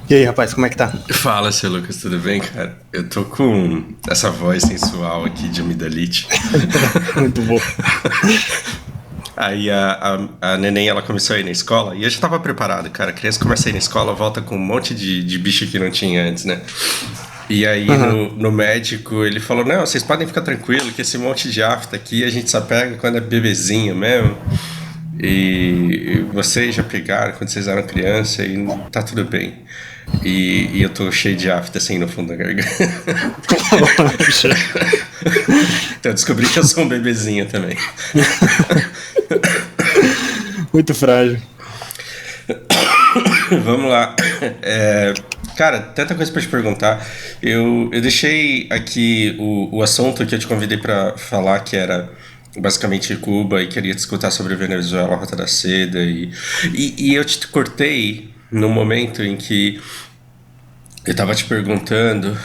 E aí, rapaz, como é que tá? Fala, seu Lucas, tudo bem, cara? Eu tô com essa voz sensual aqui de amidalite. Muito bom. Aí a neném, ela começou a ir na escola e eu já tava preparado, cara. A criança começa a ir na escola, volta com um monte de bicho que não tinha antes, né? E aí no médico ele falou, não, vocês podem ficar tranquilos que esse monte de afta aqui a gente só pega quando é bebezinho mesmo. E vocês já pegaram quando vocês eram criança e tá tudo bem. E eu tô cheio de afta assim no fundo da garganta. Então eu descobri que eu sou um bebezinho também. Muito frágil. Vamos lá. Cara, tanta coisa pra te perguntar. Eu deixei aqui o assunto que eu te convidei pra falar, que era basicamente Cuba, e queria te escutar sobre Venezuela, a Rota da Seda. E eu te cortei no momento em que eu tava te perguntando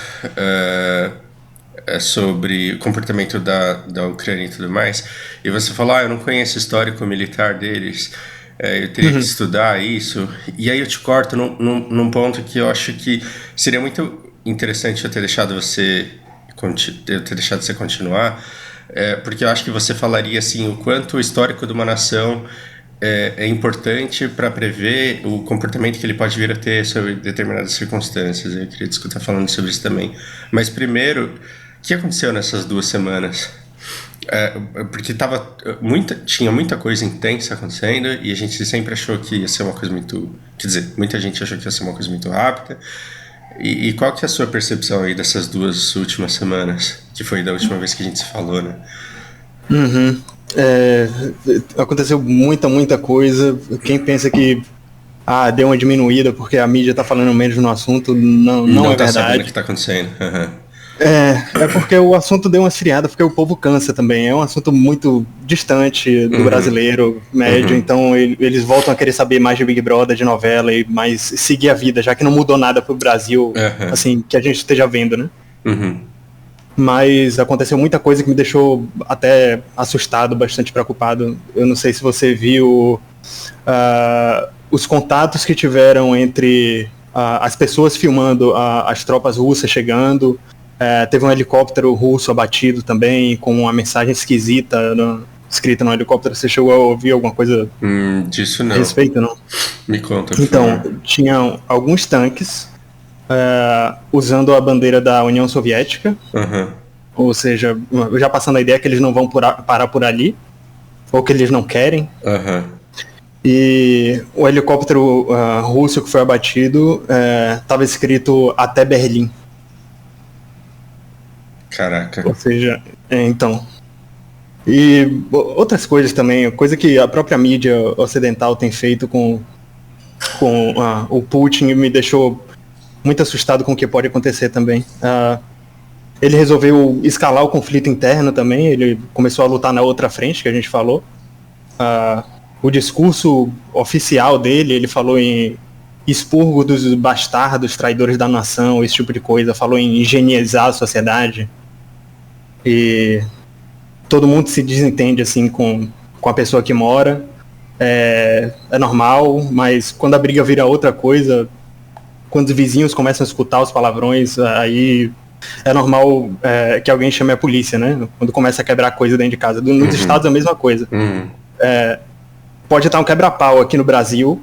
sobre o comportamento da Ucrânia e tudo mais, e você falou, eu não conheço o histórico militar deles, eu teria que estudar isso, e aí eu te corto num ponto que eu acho que seria muito interessante eu ter deixado você continuar, porque eu acho que você falaria assim, o quanto o histórico de uma nação é importante para prever o comportamento que ele pode vir a ter sobre determinadas circunstâncias. Eu queria discutir falando sobre isso também. Mas primeiro, o que aconteceu nessas 2 semanas? Porque tinha muita coisa intensa acontecendo e a gente sempre achou que ia ser uma coisa muito... Quer dizer, muita gente achou que ia ser uma coisa muito rápida. E qual que é a sua percepção aí dessas 2 últimas semanas? Que foi da última vez que a gente se falou, né? Aconteceu muita coisa. Quem pensa que deu uma diminuída porque a mídia tá falando menos no assunto, não é tá sabendo o verdade. que tá acontecendo. É porque o assunto deu uma esfriada, porque o povo cansa também. É um assunto muito distante do brasileiro médio, então eles voltam a querer saber mais de Big Brother, de novela e mais seguir a vida, já que não mudou nada pro Brasil, assim, que a gente esteja vendo, né? Mas aconteceu muita coisa que me deixou até assustado, bastante preocupado. Eu não sei se você viu os contatos que tiveram entre as pessoas filmando as tropas russas chegando. Teve um helicóptero russo abatido também, com uma mensagem esquisita escrita no helicóptero. Você chegou a ouvir alguma coisa disso não. a respeito, não? Me conta, por Então, favor. tinham alguns tanques usando a bandeira da União Soviética, ou seja, já passando a ideia que eles não vão parar por ali, ou que eles não querem. E o helicóptero russo que foi abatido estava escrito até Berlim. Caraca. Ou seja, então... E outras coisas também, coisa que a própria mídia ocidental tem feito com o Putin, me deixou muito assustado com o que pode acontecer também. Ele resolveu escalar o conflito interno também, ele começou a lutar na outra frente, que a gente falou. O discurso oficial dele, ele falou em expurgo dos bastardos, traidores da nação, esse tipo de coisa, falou em higienizar a sociedade. E todo mundo se desentende assim com a pessoa que mora. É normal, mas quando a briga vira outra coisa, quando os vizinhos começam a escutar os palavrões, aí é normal que alguém chame a polícia, né? Quando começa a quebrar coisa dentro de casa. Nos Estados é a mesma coisa. Pode estar um quebra-pau aqui no Brasil,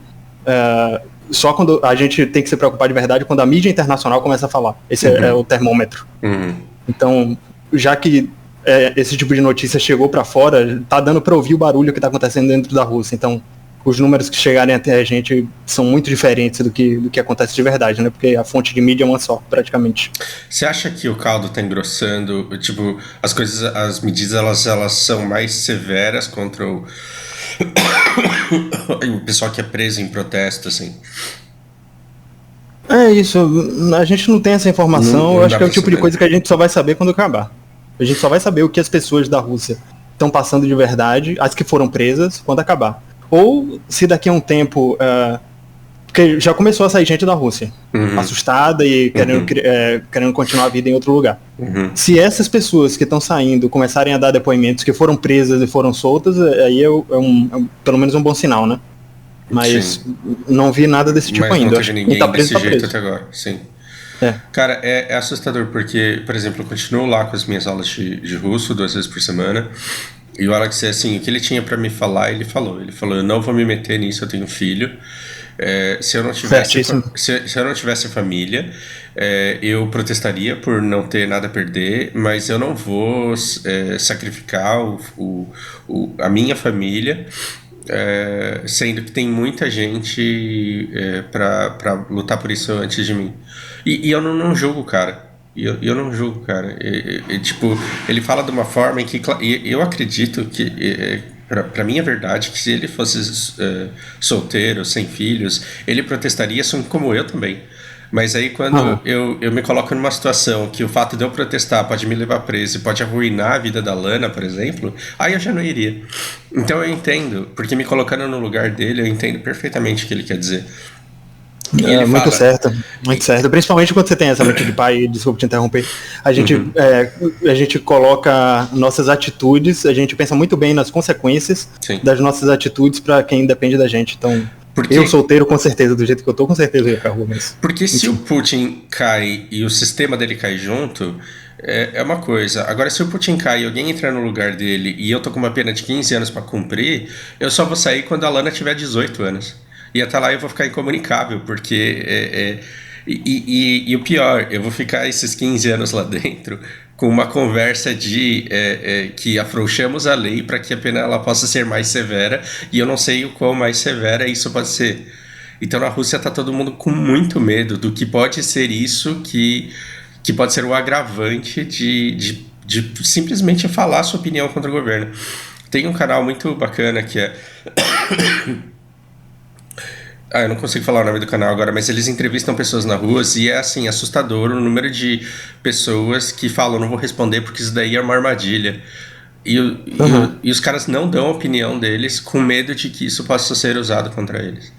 só quando a gente tem que se preocupar de verdade quando a mídia internacional começa a falar. Esse é o termômetro. Então, já que esse tipo de notícia chegou para fora, tá dando para ouvir o barulho que tá acontecendo dentro da Rússia. Então, os números que chegarem até a gente são muito diferentes do que acontece de verdade, né? Porque a fonte de mídia é uma só, praticamente. Você acha que o caldo tá engrossando? Tipo, as medidas elas são mais severas contra o pessoal que é preso em protesto, assim? É isso, a gente não tem essa informação, eu acho que é o tipo de coisa que a gente só vai saber quando acabar. A gente só vai saber o que as pessoas da Rússia estão passando de verdade, as que foram presas, quando acabar. Ou se daqui a um tempo Porque já começou a sair gente da Rússia, assustada e querendo continuar a vida em outro lugar. Se essas pessoas que estão saindo começarem a dar depoimentos que foram presas e foram soltas, aí é pelo menos um bom sinal, né? Mas não vi nada desse tipo ainda. Não teve ninguém tá preso, desse jeito até agora, sim. Cara, é assustador, porque, por exemplo, eu continuo lá com as minhas aulas de russo 2 vezes por semana, e o Alex, assim, o que ele tinha pra me falar, ele falou, eu não vou me meter nisso, eu tenho filho. Se eu não tivesse família, eu protestaria por não ter nada a perder, mas eu não vou sacrificar a minha família, sendo que tem muita gente pra lutar por isso antes de mim. E eu não julgo, cara. Eu não julgo, cara. Tipo, ele fala de uma forma em que eu acredito que pra mim é verdade que se ele fosse solteiro, sem filhos, ele protestaria assim como eu também. Mas aí quando eu me coloco numa situação que o fato de eu protestar pode me levar preso e pode arruinar a vida da Lana, por exemplo, aí eu já não iria. Então eu entendo, porque me colocando no lugar dele, eu entendo perfeitamente o que ele quer dizer. Muito certo. Principalmente quando você tem essa mente de pai, desculpa te interromper, a gente coloca nossas atitudes, a gente pensa muito bem nas consequências das nossas atitudes para quem depende da gente. Então, eu solteiro com certeza, do jeito que eu tô, com certeza eu ia pra rua. Mas, porque se o Putin cai e o sistema dele cai junto, é uma coisa. Agora, se o Putin cai e alguém entrar no lugar dele e eu tô com uma pena de 15 anos para cumprir, eu só vou sair quando a Lana tiver 18 anos. E até lá eu vou ficar incomunicável, porque... E o pior, eu vou ficar esses 15 anos lá dentro com uma conversa que afrouxamos a lei para que a pena ela possa ser mais severa, e eu não sei o quão mais severa isso pode ser. Então na Rússia tá todo mundo com muito medo do que pode ser isso, que pode ser o agravante de simplesmente falar sua opinião contra o governo. Tem um canal muito bacana que é... eu não consigo falar o nome do canal agora, mas eles entrevistam pessoas na rua e é assim, assustador o número de pessoas que falam, não vou responder porque isso daí é uma armadilha. E os caras não dão a opinião deles com medo de que isso possa ser usado contra eles.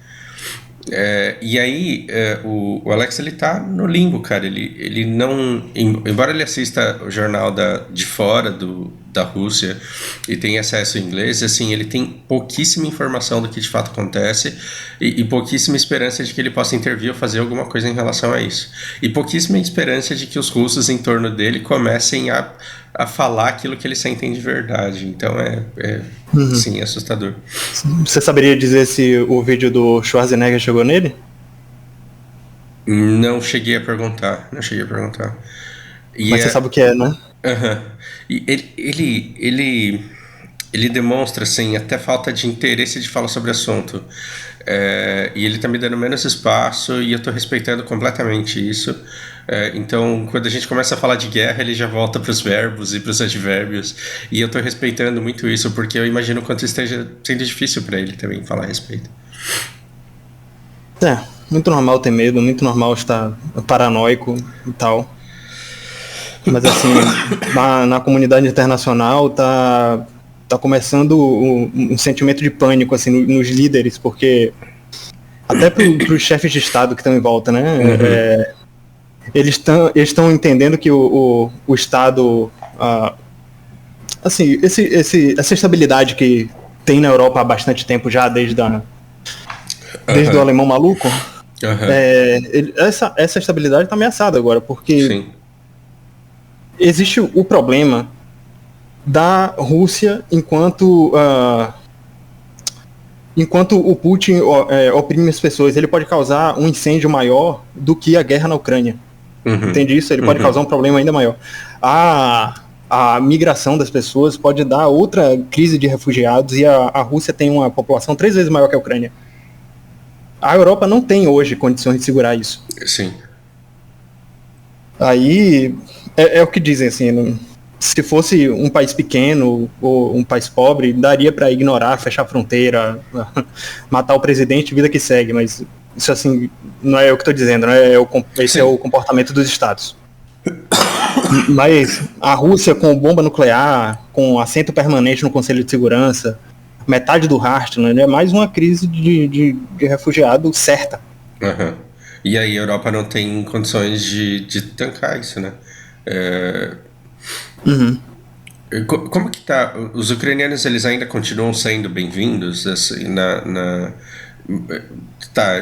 E aí, o Alex, ele tá no limbo, cara. Ele não... Embora ele assista o jornal de fora da Rússia e tenha acesso em inglês, assim, ele tem pouquíssima informação do que de fato acontece e pouquíssima esperança de que ele possa intervir ou fazer alguma coisa em relação a isso. E pouquíssima esperança de que os russos em torno dele comecem a falar aquilo que eles sentem de verdade. Então sim, assustador. Você saberia dizer se o vídeo do Schwarzenegger chegou nele? Não cheguei a perguntar. Mas você sabe o que é, né? E ele demonstra, assim, até falta de interesse de falar sobre o assunto. E ele tá me dando menos espaço e eu tô respeitando completamente isso. Então, quando a gente começa a falar de guerra, ele já volta para os verbos e para os advérbios. E eu tô respeitando muito isso, porque eu imagino o quanto esteja sendo difícil para ele também falar a respeito. Muito normal ter medo, muito normal estar paranoico e tal. Mas assim, na comunidade internacional tá começando um sentimento de pânico assim, nos líderes, porque até pros chefes de Estado que estão em volta, né? Eles estão entendendo que o Estado, assim, essa estabilidade que tem na Europa há bastante tempo já, desde o alemão maluco, essa estabilidade está ameaçada agora, porque... Sim. Existe o problema da Rússia enquanto o Putin oprime as pessoas. Ele pode causar um incêndio maior do que a guerra na Ucrânia. Entende isso? Ele pode causar um problema ainda maior. A migração das pessoas pode dar outra crise de refugiados, e a Rússia tem uma população 3 vezes maior que a Ucrânia. A Europa não tem hoje condições de segurar isso. Sim. Aí... É o que dizem, assim, se fosse um país pequeno ou um país pobre, daria para ignorar, fechar a fronteira, matar o presidente, vida que segue, mas isso, assim, não é o que estou dizendo, né? Esse é o comportamento dos estados. Mas a Rússia, com bomba nuclear, com assento permanente no Conselho de Segurança, metade do rastro, né? É mais uma crise de refugiado certa. Aham. E aí a Europa não tem condições de tancar isso, né? É, Uhum. como que tá? Os ucranianos, eles ainda continuam sendo bem-vindos, assim, tá,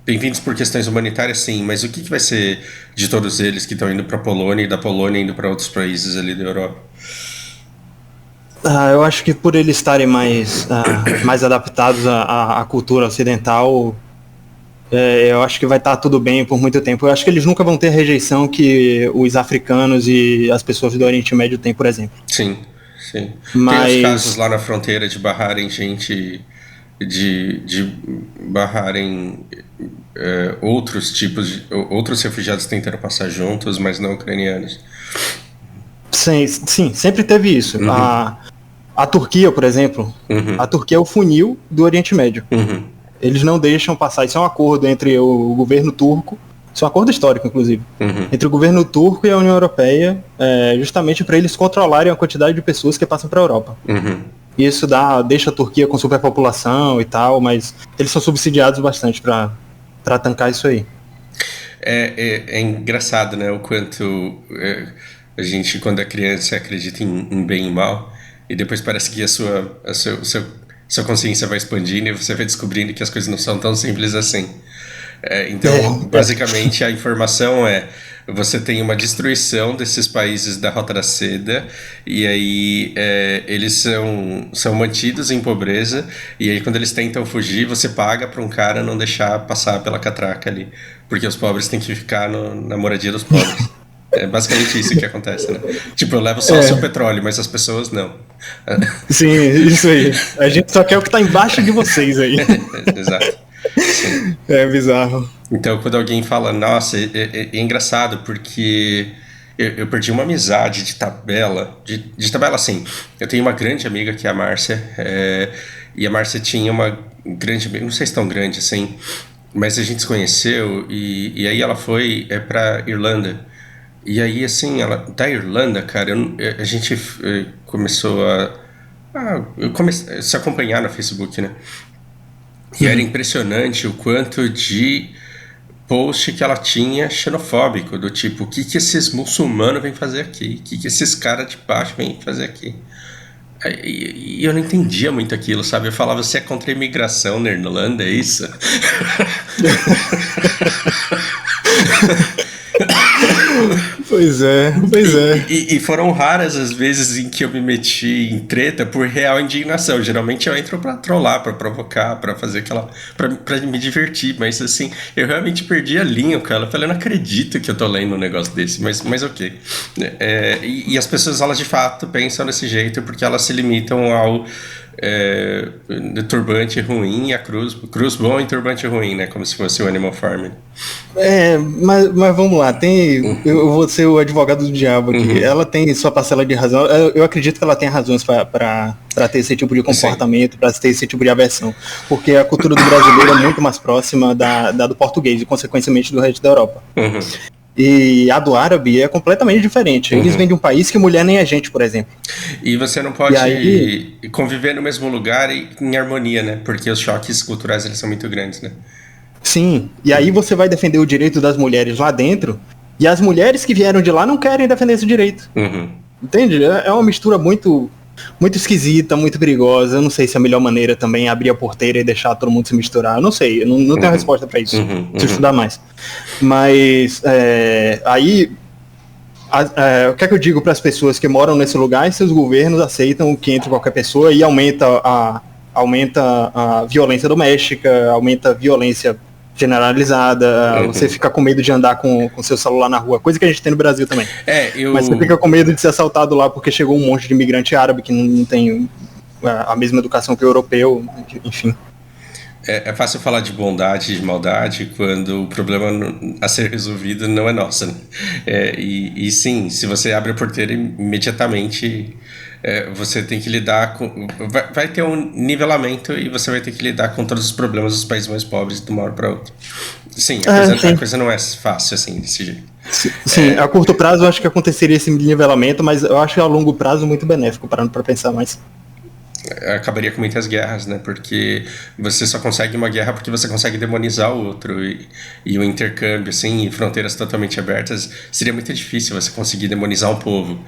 bem-vindos por questões humanitárias, sim, mas o que vai ser de todos eles que estão indo para a Polônia e da Polônia indo para outros países ali da Europa? Eu acho que por eles estarem mais adaptados à cultura ocidental, eu acho que vai estar tudo bem por muito tempo. Eu acho que eles nunca vão ter a rejeição que os africanos e as pessoas do Oriente Médio têm, por exemplo. Sim, sim. Tem os casos Mas, lá na fronteira de barrarem gente, de barrarem outros tipos outros refugiados tentando passar juntos, mas não ucranianos. sim, sempre teve isso. Uhum, A Turquia, por exemplo, a uhum, Turquia é o funil do Oriente Médio. uhum, Eles não deixam passar. Isso é um acordo entre o governo turco, isso é um acordo histórico, inclusive, uhum, entre o governo turco e a União Europeia, justamente para eles controlarem a quantidade de pessoas que passam para a Europa. uhum. E isso deixa a Turquia com superpopulação e tal, mas eles são subsidiados bastante para tancar isso aí. É engraçado, né? O quanto a gente, quando é criança, acredita em bem e mal, e depois parece que sua consciência vai expandindo e você vai descobrindo que as coisas não são tão simples assim. Então, É, basicamente, a informação é: você tem uma destruição desses países da Rota da Seda, e aí eles são mantidos em pobreza, e aí quando eles tentam fugir, você paga para um cara não deixar passar pela catraca ali, porque os pobres têm que ficar na moradia dos pobres. É basicamente isso que acontece, né? Tipo, eu levo só o seu é, petróleo, mas as pessoas não. sim, isso aí. A gente só quer o que tá embaixo de vocês aí. Exato. Sim. É bizarro. Então, quando alguém fala, nossa, é engraçado porque eu perdi uma amizade de tabela, de tabela assim. Eu tenho uma grande amiga que é a Márcia, e a Márcia tinha uma grande amiga, não sei se tão grande assim, mas a gente se conheceu e aí ela foi pra Irlanda. E aí, assim, ela da Irlanda, cara, a gente começou eu comecei a se acompanhar no Facebook, né? E era Uhum. impressionante o quanto de post que ela tinha xenofóbico, do tipo, o que que esses muçulmanos vêm fazer aqui? O que que esses caras de baixo vêm fazer aqui? E eu não entendia muito aquilo, sabe? Eu falava, você é contra a imigração na Irlanda, é isso? Pois é, pois é. E foram raras as vezes em que eu me meti em treta por real indignação. Geralmente eu entro pra trollar, pra provocar, pra fazer aquela. Pra me divertir. Mas assim, eu realmente perdi a linha, cara. Eu falei, eu não acredito que eu tô lendo um negócio desse, mas ok. E as pessoas, elas de fato pensam desse jeito porque elas se limitam ao. Turbante ruim e a cruz bom e turbante ruim, né? Como se fosse o Animal Farm. Mas vamos lá, eu vou ser o advogado do diabo aqui. Uhum. Ela tem sua parcela de razão. Eu acredito que ela tem razões para ter esse tipo de Sim. comportamento, para ter esse tipo de aversão. Porque a cultura do brasileiro é muito mais próxima da do português e, consequentemente, do resto da Europa. Uhum. E a do árabe é completamente diferente. Eles vêm Uhum. de um país que mulher nem é gente, por exemplo. E você não E aí, pode conviver no mesmo lugar em harmonia, né? Porque os choques culturais eles são muito grandes, né? sim, e aí você vai defender o direito das mulheres lá dentro, e as mulheres que vieram de lá não querem defender esse direito. Uhum. Entende? É uma mistura muito esquisita, muito perigosa. Eu não sei se a melhor maneira também é abrir a porteira e deixar todo mundo se misturar. Eu não sei, eu não tenho Uhum. resposta para isso. Uhum. Preciso Uhum. estudar mais. Mas aí, o que é que eu digo para as pessoas que moram nesse lugar? E seus governos aceitam que entre qualquer pessoa e aumenta a violência doméstica, aumenta a violência generalizada, você Uhum. fica com medo de andar com seu celular na rua, coisa que a gente tem no Brasil também. Mas você fica Eu. com medo de ser assaltado lá porque chegou um monte de imigrante árabe que não tem a mesma educação que o europeu, enfim. É fácil falar de bondade e de maldade quando o problema a ser resolvido não é nosso, né? E sim, se você abre a porteira imediatamente, você tem que lidar com. Vai ter um nivelamento e você vai ter que lidar com todos os problemas dos países mais pobres de uma hora para outra. Sim, a Sim. coisa não é fácil assim, desse jeito. Sim, a curto prazo eu acho que aconteceria esse nivelamento, mas eu acho que a longo prazo muito benéfico, parando para pensar mais. acabaria com muitas guerras, né? Porque você só consegue uma guerra porque você consegue demonizar o outro e o intercâmbio, assim, e fronteiras totalmente abertas, seria muito difícil você conseguir demonizar um povo,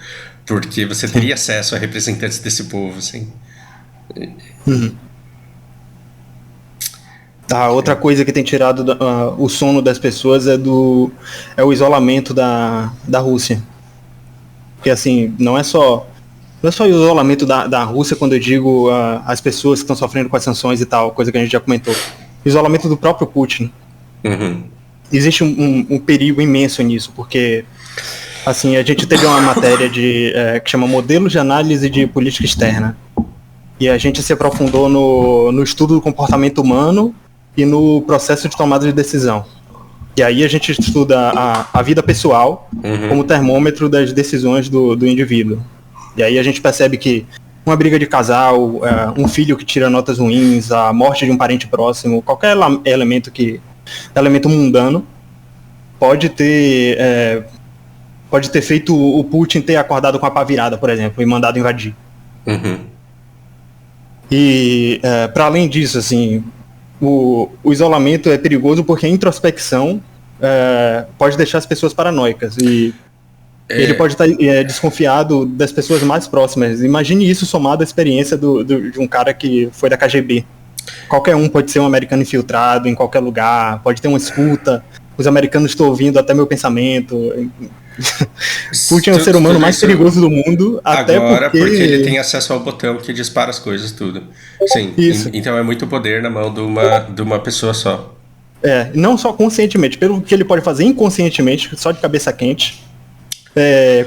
porque você teria acesso a representantes desse povo, assim. Uhum. Outra coisa que tem tirado o sono das pessoas é o isolamento da Rússia. Porque assim, não é só o isolamento da Rússia quando eu digo as pessoas que estão sofrendo com as sanções e tal, coisa que a gente já comentou. O isolamento do próprio Putin. Uhum. Existe um perigo imenso nisso, porque assim, a gente teve uma matéria que chama Modelos de Análise de Política Externa. E a gente se aprofundou no estudo do comportamento humano e no processo de tomada de decisão. E aí a gente estuda a vida pessoal como termômetro das decisões do indivíduo. E aí a gente percebe que uma briga de casal, um filho que tira notas ruins, a morte de um parente próximo, qualquer elemento mundano pode ter feito o Putin ter acordado com a pá virada, por exemplo, e mandado invadir. Uhum. E para além disso, assim, o isolamento é perigoso porque a introspecção pode deixar as pessoas paranoicas e ele pode estar desconfiado das pessoas mais próximas. Imagine isso somado à experiência de um cara que foi da KGB. Qualquer um pode ser um americano infiltrado em qualquer lugar, pode ter uma escuta, os americanos estão ouvindo até meu pensamento. Putin é o ser humano mais perigoso do mundo, até agora porque ele tem acesso ao botão que dispara as coisas, tudo. Sim, então é muito poder na mão de uma pessoa só. Não só conscientemente, pelo que ele pode fazer inconscientemente, só de cabeça quente.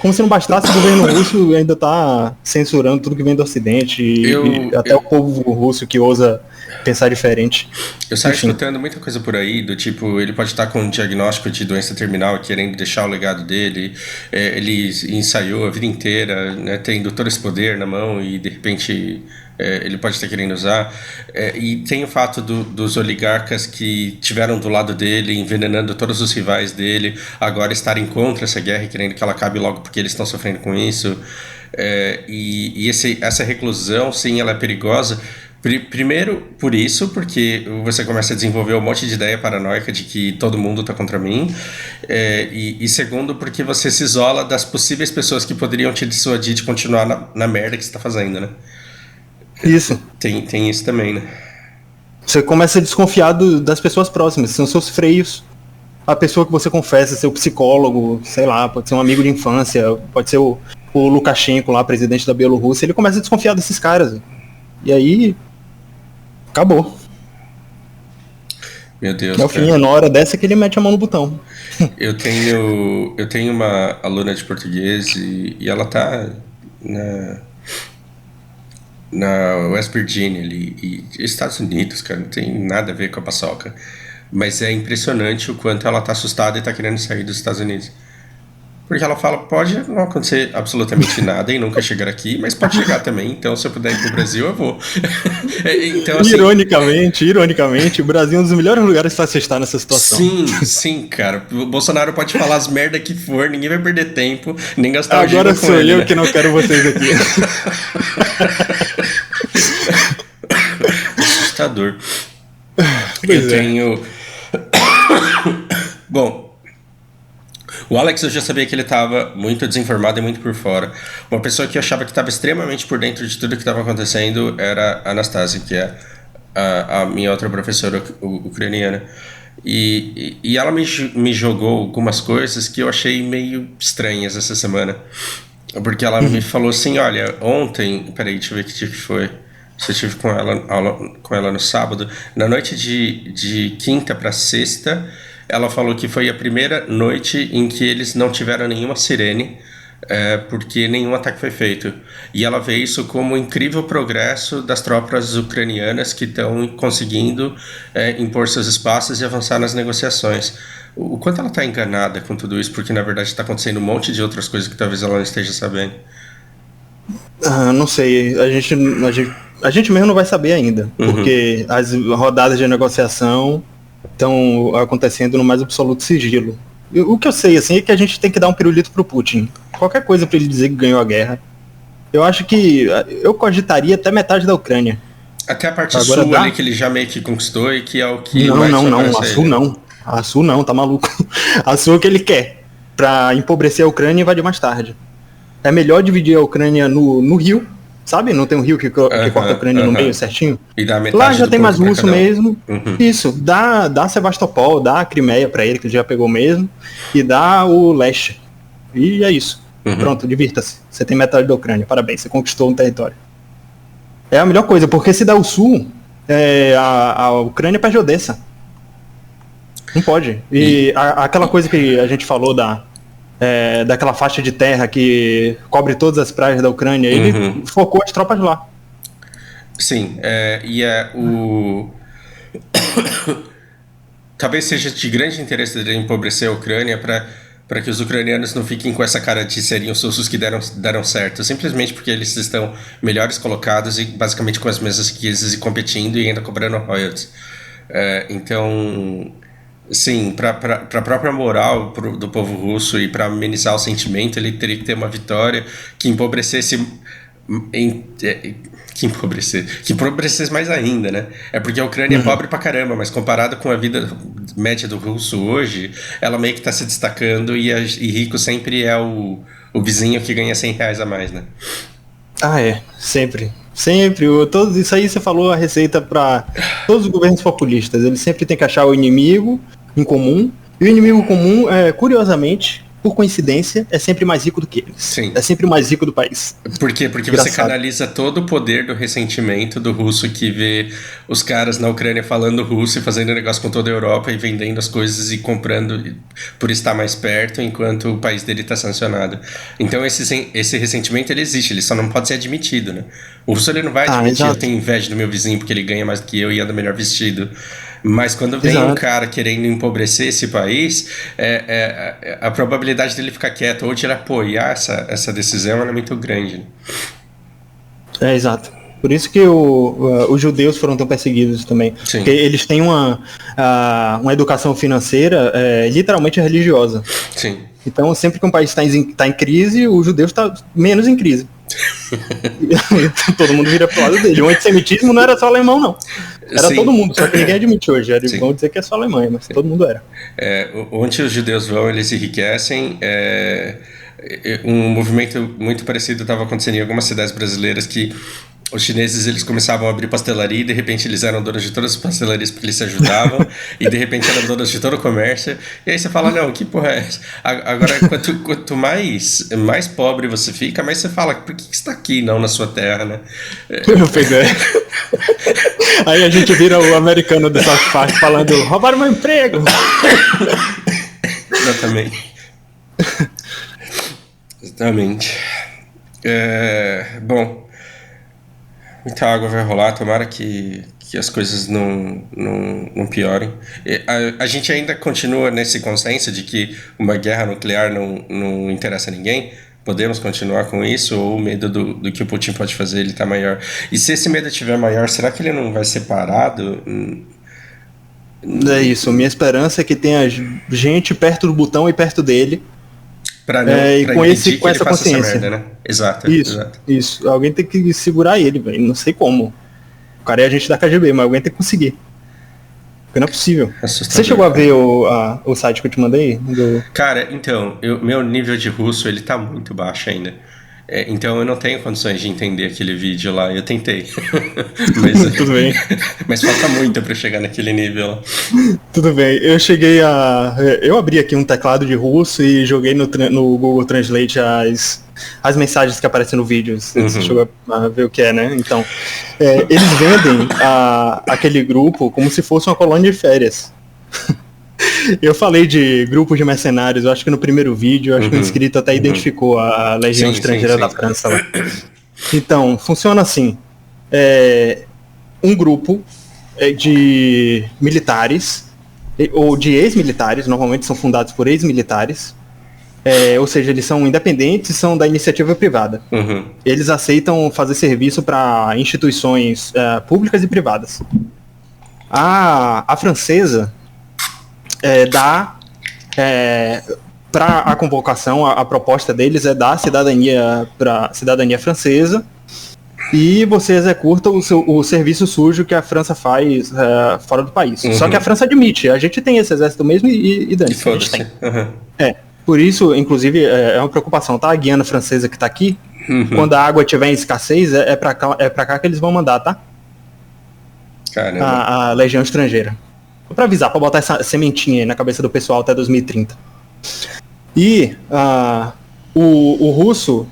Como se não bastasse, o governo russo ainda está censurando tudo que vem do Ocidente e até o povo russo que ousa pensar diferente. Eu saio escutando muita coisa por aí, do tipo, ele pode estar com um diagnóstico de doença terminal, querendo deixar o legado dele, ele ensaiou a vida inteira, né, tendo todo esse poder na mão e de repente ele pode estar querendo usar. E tem o fato dos oligarcas que tiveram do lado dele, envenenando todos os rivais dele, agora estarem contra essa guerra e querendo que ela acabe logo porque eles estão sofrendo com isso. Essa reclusão, sim, ela é perigosa. Primeiro, por isso, porque você começa a desenvolver um monte de ideia paranoica de que todo mundo está contra mim. E segundo, porque você se isola das possíveis pessoas que poderiam te dissuadir de continuar na merda que você está fazendo, né? Isso. Tem isso também, né? Você começa a desconfiar das pessoas próximas, são seus freios. A pessoa que você confessa, seu psicólogo, sei lá, pode ser um amigo de infância, pode ser o Lukashenko lá, presidente da Bielorrússia, ele começa a desconfiar desses caras. E aí, acabou. Meu Deus. No fim, na hora dessa que ele mete a mão no botão. Eu tenho uma aluna de português e ela tá na West Virginia ali, e Estados Unidos, cara, não tem nada a ver com a paçoca. Mas é impressionante o quanto ela tá assustada e tá querendo sair dos Estados Unidos. Porque ela fala, pode não acontecer absolutamente nada e nunca chegar aqui, mas pode chegar também, então se eu puder ir pro Brasil, eu vou. Então, assim, ironicamente, o Brasil é um dos melhores lugares para se estar nessa situação. Sim, cara. O Bolsonaro pode falar as merda que for, ninguém vai perder tempo, nem gastar o dinheiro com ele. Agora sou eu, né, que não quero vocês aqui. Assustador. Eu tenho... Bom... O Alex, eu já sabia que ele estava muito desinformado e muito por fora. Uma pessoa que eu achava que estava extremamente por dentro de tudo que estava acontecendo era a Anastasia, que é a minha outra professora ucraniana. E ela me jogou algumas coisas que eu achei meio estranhas essa semana. Porque ela me falou assim, olha, ontem... Peraí, deixa eu ver que dia que foi. Se eu estive com ela no sábado. Na noite de quinta para sexta... Ela falou que foi a primeira noite em que eles não tiveram nenhuma sirene, porque nenhum ataque foi feito. E ela vê isso como um incrível progresso das tropas ucranianas que estão conseguindo impor seus espaços e avançar nas negociações. O quanto ela está enganada com tudo isso, porque na verdade está acontecendo um monte de outras coisas que talvez ela não esteja sabendo. Não sei, a gente mesmo não vai saber ainda, porque as rodadas de negociação estão acontecendo no mais absoluto sigilo. O que eu sei, assim, é que a gente tem que dar um pirulito pro Putin. Qualquer coisa pra ele dizer que ganhou a guerra, Eu acho que eu cogitaria até metade da Ucrânia. Até a parte sul ali que ele já meio que conquistou e que é o que não, a sul não. A sul não, tá maluco. A sul é o que ele quer, pra empobrecer a Ucrânia e invadir mais tarde. É melhor dividir a Ucrânia no rio, sabe? Não tem um rio que corta a Ucrânia no meio certinho? E dá metade lá já tem mais russo mesmo. Uhum. Isso, dá Sebastopol, dá a Crimeia pra ele, que ele já pegou mesmo, e dá o leste. E é isso. Uhum. Pronto, divirta-se. Você tem metade da Ucrânia, parabéns, você conquistou um território. É a melhor coisa, porque se dá o sul, a Ucrânia perde Odessa. Não pode. E aquela coisa que a gente falou daquela faixa de terra que cobre todas as praias da Ucrânia, ele focou as tropas lá. Sim, talvez seja de grande interesse dele empobrecer a Ucrânia para que os ucranianos não fiquem com essa cara de serem os russos que deram certo, simplesmente porque eles estão melhores colocados e basicamente com as mesmas riquezas e competindo e ainda cobrando royalties. Então, sim, para a própria moral do povo russo e para amenizar o sentimento, ele teria que ter uma vitória que empobrecesse mais ainda, né? É porque a Ucrânia é pobre pra caramba, mas comparado com a vida média do russo hoje, ela meio que tá se destacando e rico sempre é o vizinho que ganha R$100 a mais, né? Sempre. Todo isso aí você falou a receita para todos os governos populistas. Eles sempre têm que achar o inimigo em comum, e o inimigo comum, curiosamente, por coincidência, é sempre mais rico do que eles. Sim. É sempre o mais rico do país. Por quê? Porque você canaliza todo o poder do ressentimento do russo que vê os caras na Ucrânia falando russo e fazendo negócio com toda a Europa e vendendo as coisas e comprando por estar mais perto, enquanto o país dele está sancionado. Então esse ressentimento ele existe, ele só não pode ser admitido, né? O russo ele não vai admitir, eu tenho inveja do meu vizinho porque ele ganha mais do que eu e anda melhor vestido. Mas quando vem um cara querendo empobrecer esse país, a probabilidade dele ficar quieto ou de ele apoiar essa decisão é muito grande. Exato. Por isso que os judeus foram tão perseguidos também. Sim. Porque eles têm uma educação financeira literalmente religiosa. Sim. Então, sempre que um país está em crise, o judeu está menos em crise. Todo mundo vira pro lado dele. O antissemitismo não era só alemão, não. Era Sim. todo mundo, só que ninguém admite hoje. Vão dizer que é só Alemanha, mas todo mundo era. Onde os judeus vão, eles enriquecem. Um movimento muito parecido estava acontecendo em algumas cidades brasileiras que os chineses eles começavam a abrir pastelaria e de repente eles eram donos de todas as pastelarias porque eles se ajudavam e de repente eram donos de todo o comércio. E aí você fala, não, que porra é essa? Agora, quanto mais pobre você fica, mais você fala, por que você está aqui, não na sua terra, né? Aí a gente vira o americano do South Park falando, roubaram meu emprego. Exatamente. Bom, muita água vai rolar, tomara que as coisas não piorem. A gente ainda continua nesse consenso de que uma guerra nuclear não interessa a ninguém. Podemos continuar com isso ou o medo do que o Putin pode fazer ele tá maior? E se esse medo estiver maior, será que ele não vai ser parado? É isso, minha esperança é que tenha gente perto do botão e perto dele. E com essa consciência. Merda, né? Exato. Isso. Alguém tem que segurar ele, velho. Não sei como. O cara é agente da KGB, mas alguém tem que conseguir. Porque não é possível. Você chegou a ver o site que eu te mandei? Cara, então, meu nível de russo ele tá muito baixo ainda. Então eu não tenho condições de entender aquele vídeo lá. Eu tentei. Mas, tudo bem. Mas falta muito pra chegar naquele nível. Tudo bem. Eu abri aqui um teclado de russo e joguei no Google Translate as mensagens que aparecem no vídeo. Você chegou a ver o que é, né? Então, eles vendem aquele grupo como se fosse uma colônia de férias. Eu falei de grupos de mercenários, eu acho que no primeiro vídeo, acho que o inscrito até identificou a Legião Estrangeira da França lá. Então, funciona assim. Um grupo de militares, ou de ex-militares, normalmente são fundados por ex-militares, ou seja, eles são independentes e são da iniciativa privada. Eles aceitam fazer serviço para instituições públicas e privadas. A francesa para a convocação, a proposta deles é dar cidadania para cidadania francesa e você executa o serviço sujo que a França faz fora do país. Só que a França admite, a gente tem esse exército mesmo e dane, a gente tem. Por isso, inclusive, é uma preocupação, tá? A Guiana Francesa que tá aqui, quando a água tiver em escassez, é pra cá que eles vão mandar, tá? Caramba. A Legião Estrangeira. Pra avisar, pra botar essa sementinha aí na cabeça do pessoal até 2030. E o russo,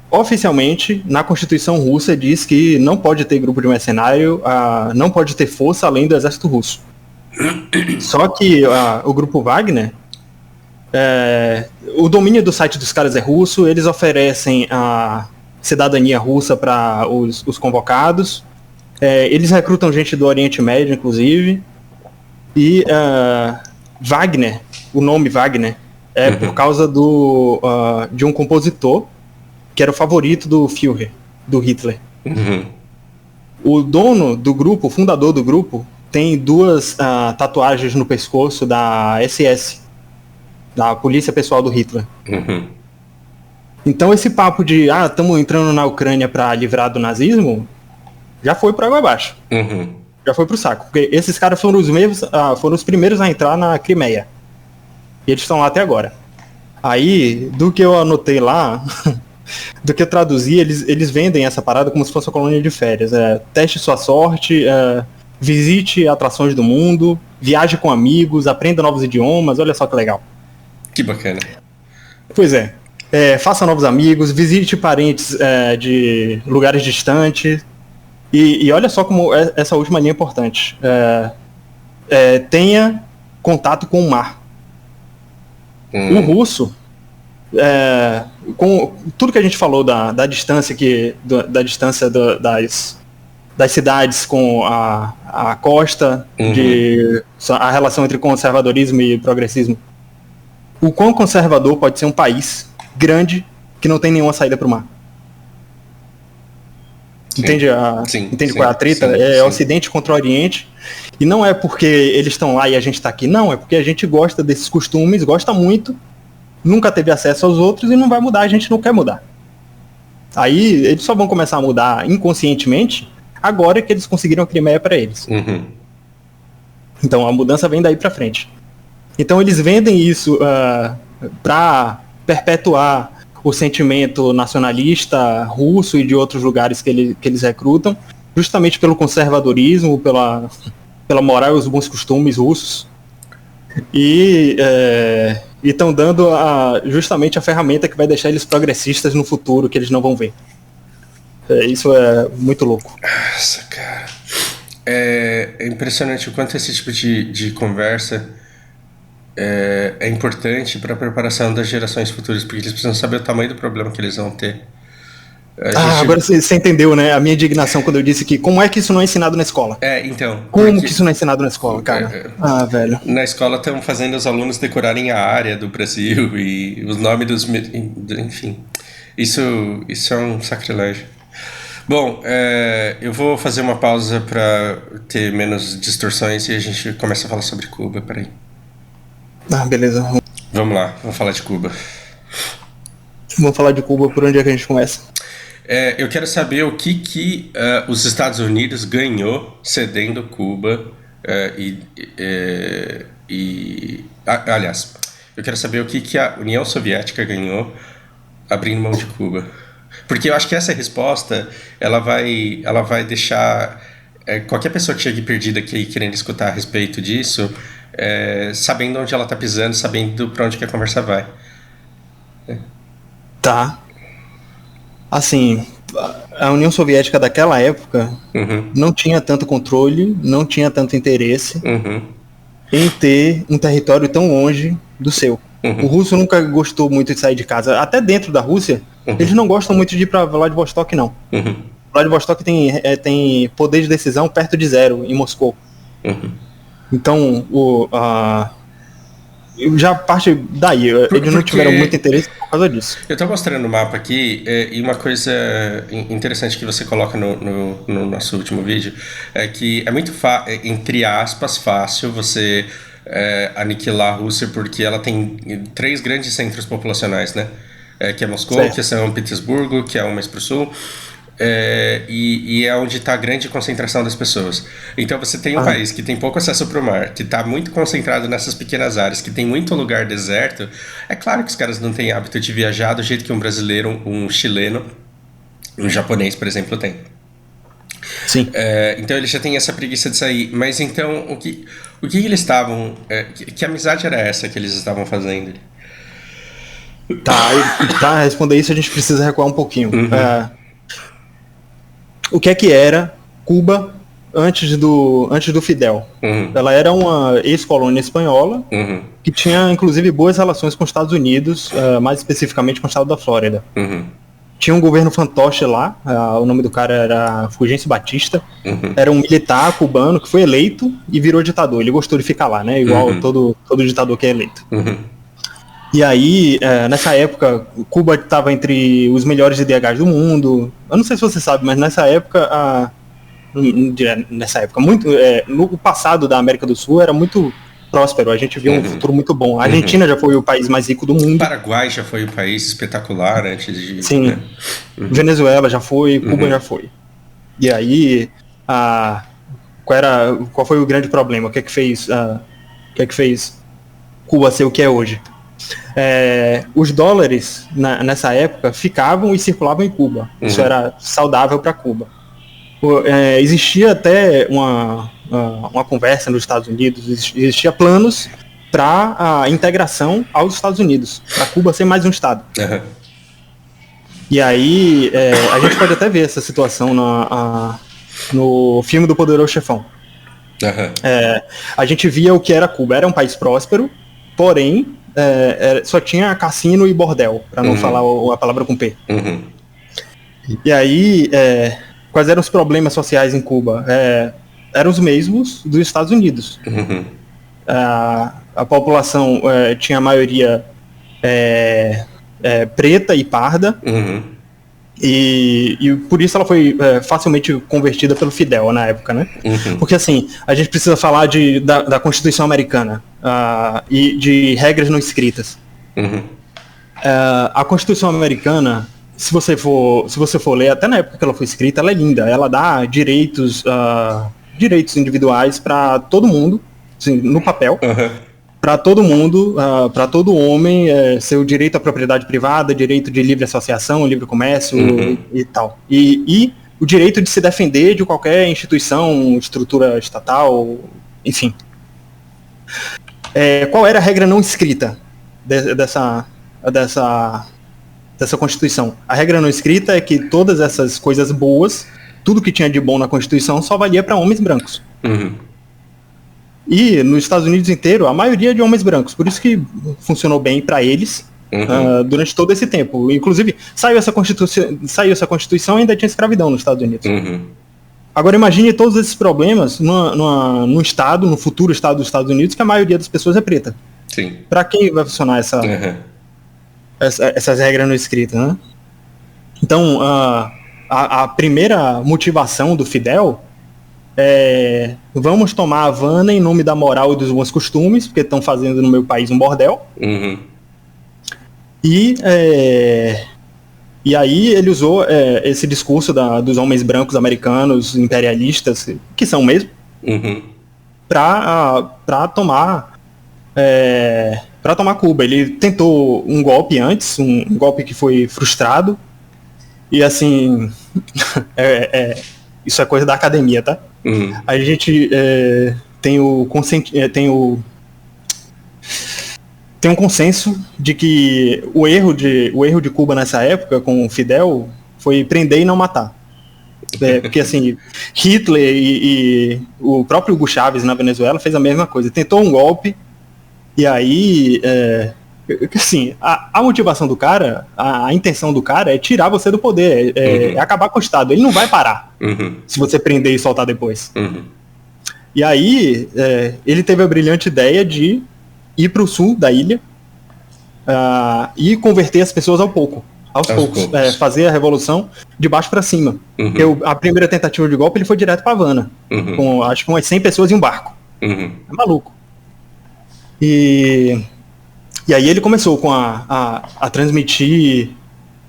oficialmente, na Constituição russa, diz que não pode ter grupo de mercenário, não pode ter força além do exército russo. Só que o grupo Wagner, o domínio do site dos caras é russo, eles oferecem a cidadania russa para os convocados, eles recrutam gente do Oriente Médio, inclusive, e Wagner, o nome Wagner, por causa de um compositor que era o favorito do Führer, do Hitler. O dono do grupo, o fundador do grupo, tem 2 tatuagens no pescoço da SS, da Polícia Pessoal do Hitler. Então esse papo de estamos entrando na Ucrânia para livrar do nazismo já foi para água abaixo. Já foi pro saco, porque esses caras foram os primeiros a entrar na Crimeia. E eles estão lá até agora. Aí, do que eu anotei lá, do que eu traduzi, eles vendem essa parada como se fosse uma colônia de férias. Teste sua sorte, visite atrações do mundo, viaje com amigos, aprenda novos idiomas, olha só que legal. Que bacana. Pois é. Faça novos amigos, visite parentes de lugares distantes. E olha só como essa última linha é importante. Tenha contato com o mar. O russo, com tudo que a gente falou da distância, das cidades com a costa, a relação entre conservadorismo e progressismo, o quão conservador pode ser um país grande que não tem nenhuma saída para o mar. Entende qual é a treta? Sim. Ocidente contra o Oriente. E não é porque eles estão lá e a gente está aqui. Não, é porque a gente gosta desses costumes, gosta muito, nunca teve acesso aos outros e não vai mudar, a gente não quer mudar. Aí eles só vão começar a mudar inconscientemente agora que eles conseguiram a Crimeia para eles. Então a mudança vem daí para frente. Então eles vendem isso para perpetuar o sentimento nacionalista russo e de outros lugares que eles recrutam, justamente pelo conservadorismo, pela moral e os bons costumes russos. E estão dando justamente a ferramenta que vai deixar eles progressistas no futuro, que eles não vão ver. Isso é muito louco. Nossa, cara. É impressionante o quanto esse tipo de conversa é importante para a preparação das gerações futuras, porque eles precisam saber o tamanho do problema que eles vão ter. Agora você entendeu, né? A minha indignação quando eu disse que como é que isso não é ensinado na escola? Então. Como que isso não é ensinado na escola, cara? Velho. Na escola estão fazendo os alunos decorarem a área do Brasil e os nomes dos... Enfim, isso é um sacrilégio. Bom, eu vou fazer uma pausa para ter menos distorções e a gente começa a falar sobre Cuba, peraí. Beleza. Vamos lá, vamos falar de Cuba. Vamos falar de Cuba, por onde é que a gente começa? Eu quero saber o que os Estados Unidos ganhou cedendo Cuba aliás, eu quero saber o que a União Soviética ganhou abrindo mão de Cuba. Porque eu acho que essa resposta, ela vai deixar qualquer pessoa que chegue perdida aqui querendo escutar a respeito disso, sabendo onde ela está pisando, sabendo para onde que a conversa vai. Tá. Assim, a União Soviética daquela época não tinha tanto controle, não tinha tanto interesse em ter um território tão longe do seu. O russo nunca gostou muito de sair de casa. Até dentro da Rússia, eles não gostam muito de ir para Vladivostok, não. Vladivostok tem poder de decisão perto de 0 em Moscou. Então, já parte daí. Eles não tiveram muito interesse por causa disso. Eu estou mostrando o mapa aqui e uma coisa interessante que você coloca no nosso último vídeo é que é muito, entre aspas, fácil você aniquilar a Rússia, porque ela tem 3 grandes centros populacionais, né? Que é Moscou, Certo. que é São Petersburgo, que é mais para o sul, e é onde está a grande concentração das pessoas. Então você tem um Ah, país que tem pouco acesso para o mar, que está muito concentrado nessas pequenas áreas, que tem muito lugar deserto. É claro que os caras não têm hábito de viajar do jeito que um brasileiro, um chileno, um japonês, por exemplo, tem. sim. Então ele já tem essa preguiça de sair. Mas então, o que eles estavam... que amizade era essa que eles estavam fazendo? Tá, e pra responder isso a gente precisa recuar um pouquinho. O que é que era Cuba antes do Fidel? Ela era uma ex-colônia espanhola que tinha inclusive boas relações com os Estados Unidos, mais especificamente com o estado da Flórida. Tinha um governo fantoche lá, o nome do cara era Fulgêncio Batista, era um militar cubano que foi eleito e virou ditador. Ele gostou de ficar lá, né? Igual todo ditador que é eleito. E aí, nessa época, Cuba estava entre os melhores IDHs do mundo. Eu não sei se você sabe, mas nessa época, no passado da América do Sul era muito próspero. A gente viu um futuro muito bom. A Argentina já foi o país mais rico do mundo. Paraguai já foi um país espetacular antes de... Sim. Né? Venezuela já foi, Cuba já foi. E aí, qual foi o grande problema? O que é que fez Cuba ser o que é hoje? Os dólares nessa época ficavam e circulavam em Cuba. Isso era saudável para Cuba. Existia até uma conversa nos Estados Unidos, existia planos para a integração aos Estados Unidos, para Cuba ser mais um estado. E aí a gente pode até ver essa situação no filme do Poderoso Chefão. A gente via o que era Cuba. Era um país próspero, porém só tinha cassino e bordel, para não falar a palavra com P. E aí, quais eram os problemas sociais em Cuba? Eram os mesmos dos Estados Unidos. A população tinha a maioria preta e parda, e por isso ela foi facilmente convertida pelo Fidel na época, né? Porque assim, a gente precisa falar da Constituição Americana e de regras não escritas. A Constituição Americana, se você for ler, até na época que ela foi escrita, ela é linda. Ela dá direitos individuais para todo mundo, assim, no papel. Para todo mundo, para todo homem, seu direito à propriedade privada, direito de livre associação, livre comércio e tal. E o direito de se defender de qualquer instituição, estrutura estatal, enfim. Qual era a regra não escrita dessa Constituição? A regra não escrita é que todas essas coisas boas, tudo que tinha de bom na Constituição, só valia para homens brancos. E nos Estados Unidos inteiro, a maioria de homens brancos. Por isso que funcionou bem para eles durante todo esse tempo. Inclusive, saiu essa Constituição e ainda tinha escravidão nos Estados Unidos. Agora imagine todos esses problemas no futuro estado dos Estados Unidos, que a maioria das pessoas é preta. Para quem vai funcionar essas regras não escritas, né? Então, a primeira motivação do Fidel vamos tomar a Havana em nome da moral e dos bons costumes, porque estão fazendo no meu país um bordel. E aí ele usou esse discurso dos homens brancos americanos, imperialistas, que são mesmo, para tomar Cuba. Ele tentou um golpe antes, um golpe que foi frustrado, e assim, isso é coisa da academia, tá? A gente tem um consenso de que o erro de Cuba nessa época com o Fidel foi prender e não matar. Porque assim, Hitler e o próprio Hugo Chávez na Venezuela fez a mesma coisa, tentou um golpe, e aí assim, a motivação do cara, a intenção do cara é tirar você do poder, é acabar com o Estado. Ele não vai parar se você prender e soltar depois. E aí ele teve a brilhante ideia de ir para o sul da ilha e converter as pessoas aos poucos. Fazer a revolução de baixo para cima. Porque a primeira tentativa de golpe ele foi direto para Havana, com acho que umas 100 pessoas em um barco. É maluco. E aí ele começou com a transmitir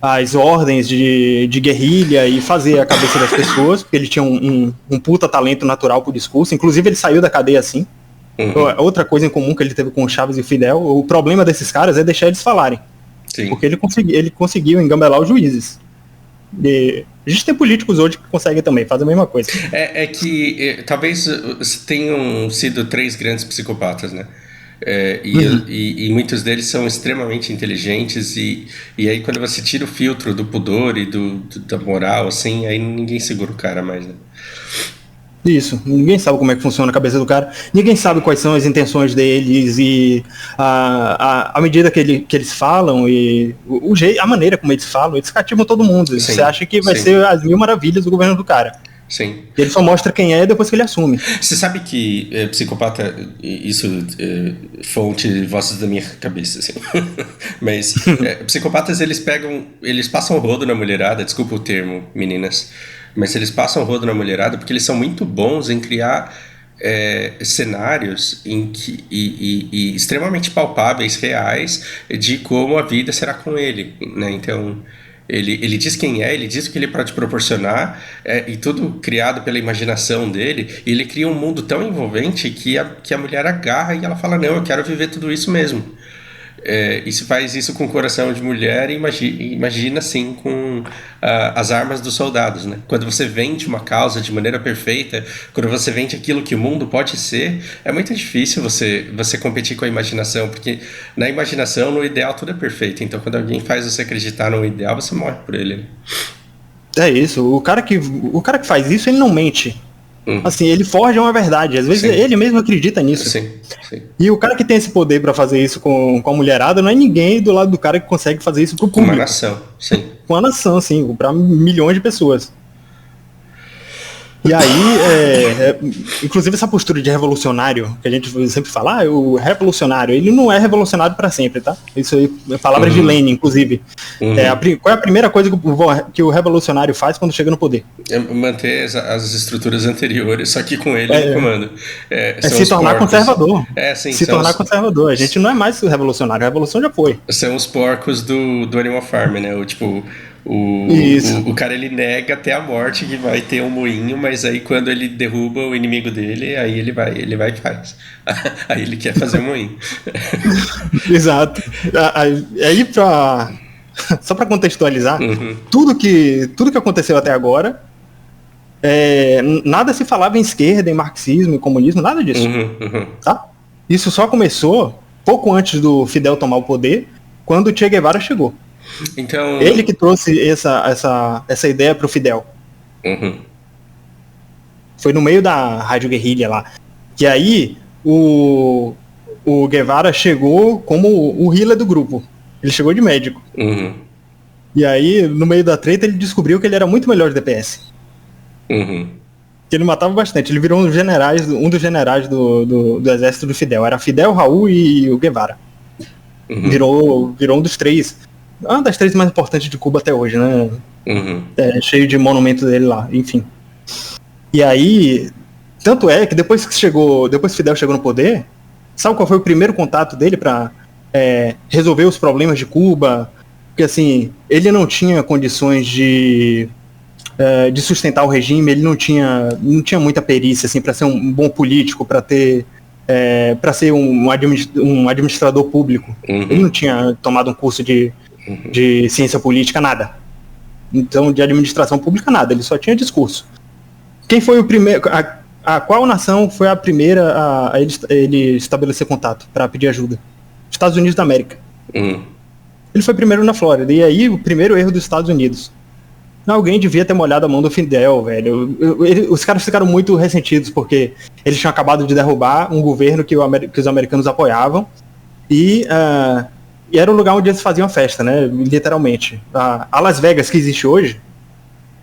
as ordens de guerrilha e fazer a cabeça das pessoas, porque ele tinha um puta talento natural pro discurso. Inclusive ele saiu da cadeia assim. Outra coisa em comum que ele teve com o Chávez e o Fidel, o problema desses caras é deixar eles falarem. Sim. Porque ele conseguiu engambelar os juízes. E a gente tem políticos hoje que conseguem também, fazem a mesma coisa. É que talvez tenham sido 3 grandes psicopatas, né? E muitos deles são extremamente inteligentes e aí quando você tira o filtro do pudor e da moral, assim, aí ninguém segura o cara mais, né? Isso, ninguém sabe como é que funciona a cabeça do cara, ninguém sabe quais são as intenções deles e a medida que eles falam e a maneira como eles falam, eles cativam todo mundo. Sim, você acha que vai ser as 1000 maravilhas do governo do cara. Sim. Ele só mostra quem é depois que ele assume. Você sabe que psicopata, isso fonte vozes da minha cabeça, assim. Mas psicopatas, eles passam o rodo na mulherada, desculpa o termo, meninas, mas eles passam o rodo na mulherada porque eles são muito bons em criar cenários e extremamente palpáveis, reais, de como a vida será com ele, né? Então ele diz quem é, ele diz o que ele pode proporcionar, e tudo criado pela imaginação dele, e ele cria um mundo tão envolvente que a mulher agarra e ela fala, não, eu quero viver tudo isso mesmo. E se faz isso com o coração de mulher, imagina assim com as armas dos soldados, né? Quando você vende uma causa de maneira perfeita, quando você vende aquilo que o mundo pode ser, é muito difícil você competir com a imaginação, porque na imaginação, no ideal, tudo é perfeito. Então quando alguém faz você acreditar no ideal, você morre por ele. É isso, o cara que faz isso, ele não mente. Assim, ele forja uma verdade. Às vezes ele mesmo acredita nisso. Sim. E o cara que tem esse poder pra fazer isso com a mulherada não é ninguém do lado do cara que consegue fazer isso pro público. Com uma nação, sim. Com a nação, sim, pra milhões de pessoas. E aí, inclusive essa postura de revolucionário, que a gente sempre fala, o revolucionário, ele não é revolucionário para sempre, tá? Isso aí é palavra de Lenin, inclusive. Qual é a primeira coisa que o revolucionário faz quando chega no poder? É manter as estruturas anteriores, só que com ele no comando. Se tornar conservador. Sim, se tornar conservador. A gente não é mais revolucionário, a revolução já foi. São os porcos do Animal Farm, né? O cara, ele nega até a morte que vai ter um moinho, mas aí quando ele derruba o inimigo dele, aí ele vai e faz. Aí ele quer fazer um moinho. Exato. Aí só para contextualizar, tudo que aconteceu até agora, nada se falava em esquerda, em marxismo, em comunismo, nada disso. Tá? Isso só começou pouco antes do Fidel tomar o poder, quando o Che Guevara chegou. Então... Ele que trouxe essa ideia pro Fidel. Foi no meio da Rádio Guerrilha lá. Que aí o Guevara chegou como o Hitler do grupo. Ele chegou de médico. E aí, no meio da treta, ele descobriu que ele era muito melhor de DPS. Que ele matava bastante. Ele virou um dos generais do exército do Fidel. Era Fidel, Raul e o Guevara. Virou um dos 3. Uma das 3 mais importantes de Cuba até hoje, né? Cheio de monumento dele lá, enfim. E aí, tanto é que depois que Fidel chegou no poder, sabe qual foi o primeiro contato dele para resolver os problemas de Cuba? Porque assim, ele não tinha condições de sustentar o regime, ele não tinha muita perícia assim para ser um bom político, para ser um administrador público. Ele não tinha tomado um curso de ciência política, nada. Então, de administração pública, nada. Ele só tinha discurso. Quem foi o primeiro... Qual nação foi a primeira a ele estabelecer contato para pedir ajuda? Estados Unidos da América. Ele foi primeiro na Flórida. E aí, o primeiro erro dos Estados Unidos. Alguém devia ter molhado a mão do Fidel, velho. Os caras ficaram muito ressentidos, porque eles tinham acabado de derrubar um governo que os americanos apoiavam. E era o lugar onde eles faziam a festa, né? Literalmente. A Las Vegas que existe hoje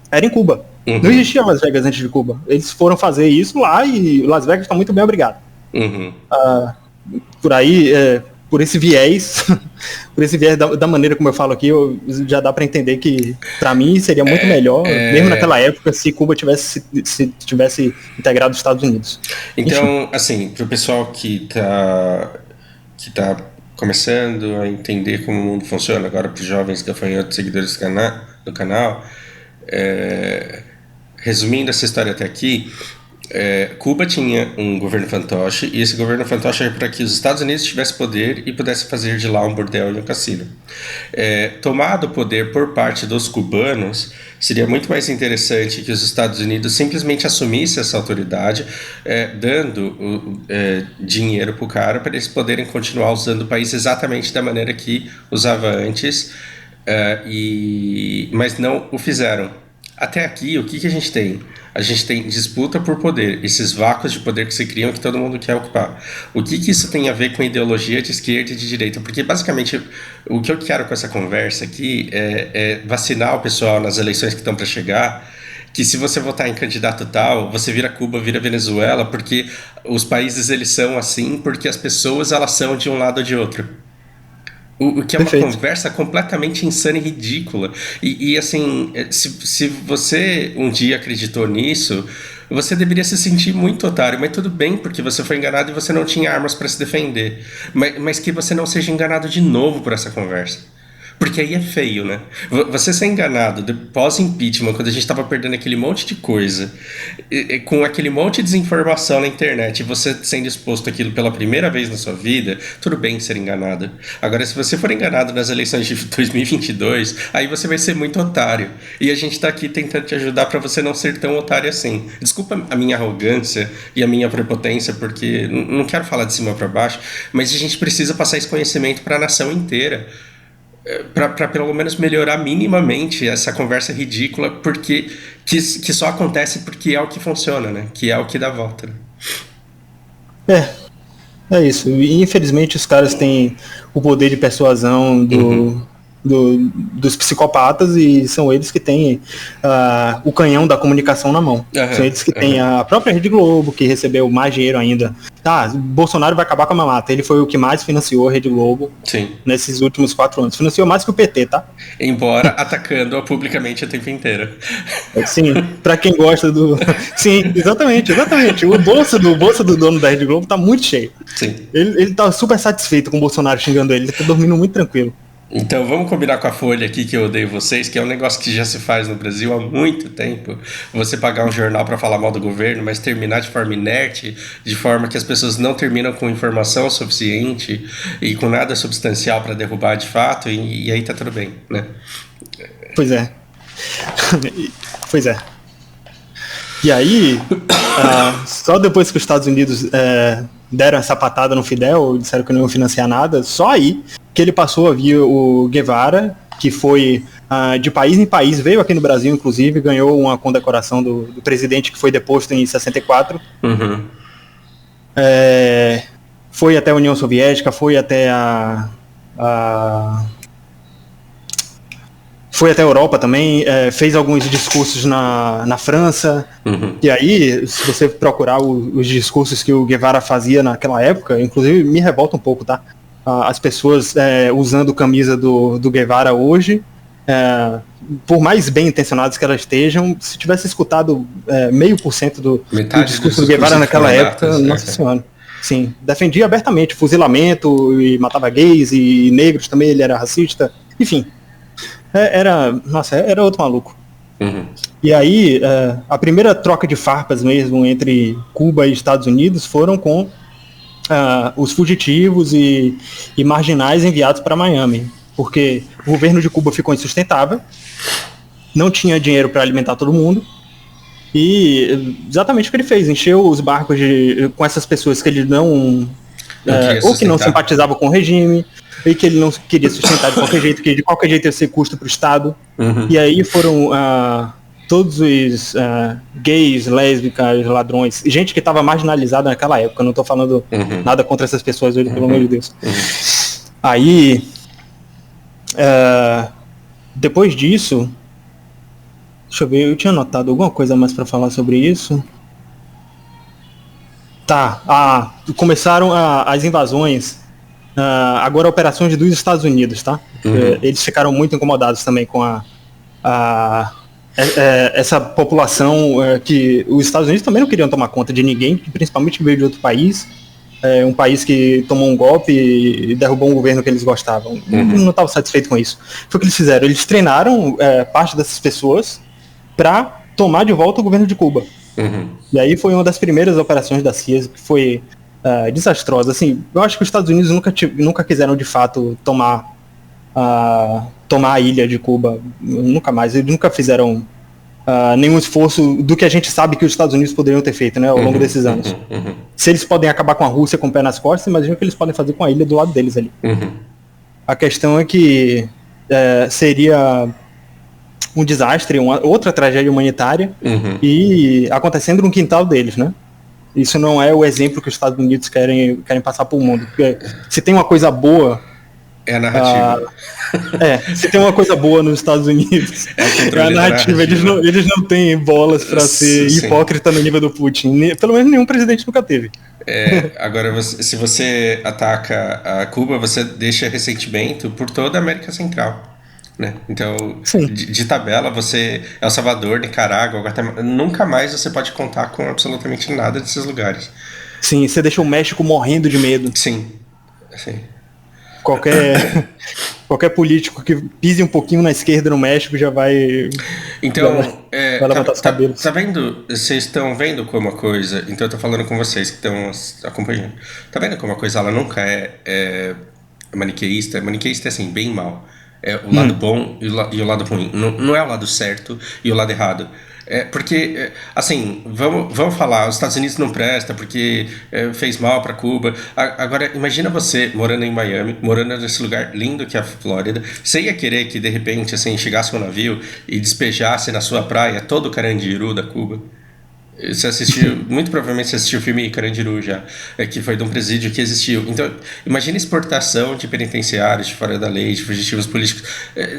era em Cuba. Não existia Las Vegas antes de Cuba. Eles foram fazer isso lá e Las Vegas está muito bem obrigado. Por aí, por esse viés da maneira como eu falo aqui, já dá para entender que, para mim, seria muito melhor, mesmo naquela época, se Cuba tivesse integrado os Estados Unidos. Então, assim, pro pessoal que tá está começando a entender como o mundo funciona, agora para os jovens gafanhotos seguidores do canal. Resumindo essa história até aqui, Cuba tinha um governo fantoche, e esse governo fantoche era para que os Estados Unidos tivessem poder e pudesse fazer de lá um bordel e um cassino. Tomado o poder por parte dos cubanos, seria muito mais interessante que os Estados Unidos simplesmente assumissem essa autoridade, dando dinheiro para o cara, para eles poderem continuar usando o país exatamente da maneira que usava antes, mas não o fizeram. Até aqui, o que a gente tem? A gente tem disputa por poder, esses vácuos de poder que se criam que todo mundo quer ocupar. O que isso tem a ver com ideologia de esquerda e de direita? Porque, basicamente, o que eu quero com essa conversa aqui é vacinar o pessoal nas eleições que estão para chegar, que se você votar em candidato tal, você vira Cuba, vira Venezuela, porque os países eles são assim, porque as pessoas elas são de um lado ou de outro. O que é uma conversa completamente insana e ridícula. E assim, se você um dia acreditou nisso, você deveria se sentir muito otário. Mas tudo bem, porque você foi enganado e você não tinha armas para se defender. Mas que você não seja enganado de novo por essa conversa. Porque aí é feio, né? Você ser enganado pós-impeachment, quando a gente estava perdendo aquele monte de coisa, com aquele monte de desinformação na internet, e você sendo exposto àquilo pela primeira vez na sua vida, tudo bem ser enganado. Agora, se você for enganado nas eleições de 2022, aí você vai ser muito otário. E a gente está aqui tentando te ajudar para você não ser tão otário assim. Desculpa a minha arrogância e a minha prepotência, porque não quero falar de cima para baixo, mas a gente precisa passar esse conhecimento para a nação inteira. Para pelo menos melhorar minimamente essa conversa ridícula, porque que só acontece porque é o que funciona, né? Que é o que dá volta. Né? É isso. E, infelizmente os caras têm o poder de persuasão dos psicopatas, e são eles que têm o canhão da comunicação na mão. São eles que têm a própria Rede Globo, que recebeu mais dinheiro ainda. Bolsonaro vai acabar com a mamata. Ele foi o que mais financiou a Rede Globo. Sim. Nesses últimos 4 anos. Financiou mais que o PT, tá? Embora atacando-a publicamente o tempo inteiro. Sim, pra quem gosta do... Sim, exatamente. O bolso do dono da Rede Globo tá muito cheio. Sim. Ele tá super satisfeito com o Bolsonaro xingando ele. Ele tá dormindo muito tranquilo. Então vamos combinar com a Folha aqui, que eu odeio vocês, que é um negócio que já se faz no Brasil há muito tempo. Você pagar um jornal para falar mal do governo, mas terminar de forma inerte, de forma que as pessoas não terminam com informação suficiente e com nada substancial para derrubar de fato, e aí tá tudo bem, né? Pois é. Pois é. E aí, só depois que os Estados Unidos deram essa patada no Fidel, disseram que não iam financiar nada, só aí que ele passou a vir o Guevara, que foi de país em país, veio aqui no Brasil, inclusive, ganhou uma condecoração do presidente que foi deposto em 64. Foi até a União Soviética, foi até foi até a Europa também, fez alguns discursos na França. E aí, se você procurar os discursos que o Guevara fazia naquela época, inclusive me revolta um pouco, tá? As pessoas usando camisa do Guevara hoje, por mais bem intencionadas que elas estejam, se tivesse escutado 0,5% do discurso do Guevara naquela época, nossa senhora. Sim, defendia abertamente fuzilamento e matava gays e negros também, ele era racista, enfim. Era outro maluco. E aí, a primeira troca de farpas mesmo entre Cuba e Estados Unidos foram com os fugitivos e marginais enviados para Miami, porque o governo de Cuba ficou insustentável, não tinha dinheiro para alimentar todo mundo, e exatamente o que ele fez, encheu os barcos com essas pessoas que ele ou que não simpatizavam com o regime, e que ele não queria sustentar de qualquer jeito, que de qualquer jeito ia ser custo para o Estado. E aí foram todos os gays, lésbicas, ladrões, gente que estava marginalizada naquela época. Eu não estou falando nada contra essas pessoas hoje, pelo amor de Deus. Aí, depois disso, deixa eu ver, eu tinha anotado alguma coisa mais para falar sobre isso. Começaram as invasões, agora operações dos Estados Unidos, tá? Eles ficaram muito incomodados também com essa população que os Estados Unidos também não queriam tomar conta de ninguém, principalmente que veio de outro país. um país que tomou um golpe e derrubou um governo que eles gostavam. Não estavam satisfeitos com isso. Foi o que eles fizeram. Eles treinaram parte dessas pessoas para tomar de volta o governo de Cuba. E aí foi uma das primeiras operações da CIA que foi desastrosa. Assim, eu acho que os Estados Unidos nunca quiseram de fato tomar a ilha de Cuba. Nunca mais. Eles nunca fizeram nenhum esforço do que a gente sabe que os Estados Unidos poderiam ter feito, né, ao longo desses anos. Se eles podem acabar com a Rússia com o pé nas costas, imagina o que eles podem fazer com a ilha do lado deles ali. A questão é que seria um desastre, outra tragédia humanitária, e acontecendo no quintal deles, né? Isso não é o exemplo que os Estados Unidos querem passar para o mundo. Porque se tem uma coisa boa... É a narrativa. Se tem uma coisa boa nos Estados Unidos, é a narrativa. Eles não têm bolas para ser hipócrita no nível do Putin. Pelo menos nenhum presidente nunca teve. Agora, se você ataca a Cuba, você deixa ressentimento por toda a América Central. Né? Então, de tabela, você... El Salvador, Nicarágua, Guatemala, nunca mais você pode contar com absolutamente nada desses lugares. Sim, você deixa o México morrendo de medo. Sim. Qualquer político que pise um pouquinho na esquerda no México já vai... Então, vai levantar os cabelos. Tá vendo? Vocês estão vendo como a coisa... Então eu tô falando com vocês que estão acompanhando. Tá vendo como a coisa ela nunca é maniqueísta? Maniqueísta é assim, bem mal. É o lado bom e o lado ruim. Não é o lado certo e o lado errado. Porque, assim, vamos falar, os Estados Unidos não presta porque fez mal para Cuba. Agora, imagina você morando em Miami, morando nesse lugar lindo que é a Flórida. Você ia querer que, de repente, assim, chegasse um navio e despejasse na sua praia todo o Carandiru da Cuba? Você assistiu, muito provavelmente você assistiu o filme Carandiru já, que foi de um presídio que existiu. Então, imagina exportação de penitenciários de fora da lei, de fugitivos políticos.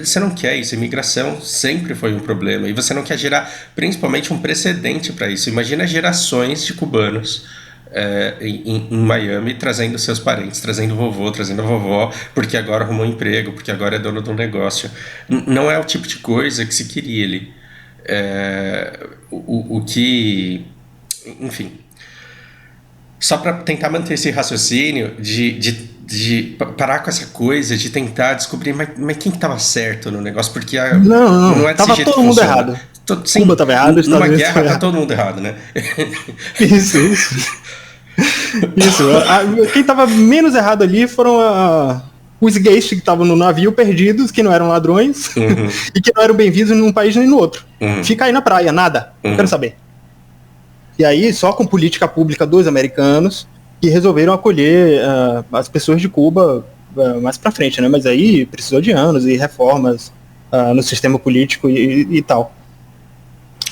Você não quer isso, imigração sempre foi um problema. E você não quer gerar, principalmente, um precedente para isso. Imagina gerações de cubanos em Miami trazendo seus parentes, trazendo o vovô, trazendo a vovó, porque agora arrumou um emprego, porque agora é dono de um negócio. Não é o tipo de coisa que se queria ali. O que, enfim, só para tentar manter esse raciocínio de parar com essa coisa de tentar descobrir mas quem que estava certo no negócio, porque não é desse tava jeito todo que mundo funciona. errado. Sim, Cuba estava errado, numa guerra tá todo mundo errado, né? Isso. Quem estava menos errado ali foram os gays que estavam no navio perdidos, que não eram ladrões e que não eram bem-vindos num país nem no outro. Fica aí na praia, nada, não quero saber. E aí, só com política pública dos americanos, que resolveram acolher as pessoas de Cuba mais pra frente, né? Mas aí precisou de anos e reformas no sistema político e tal.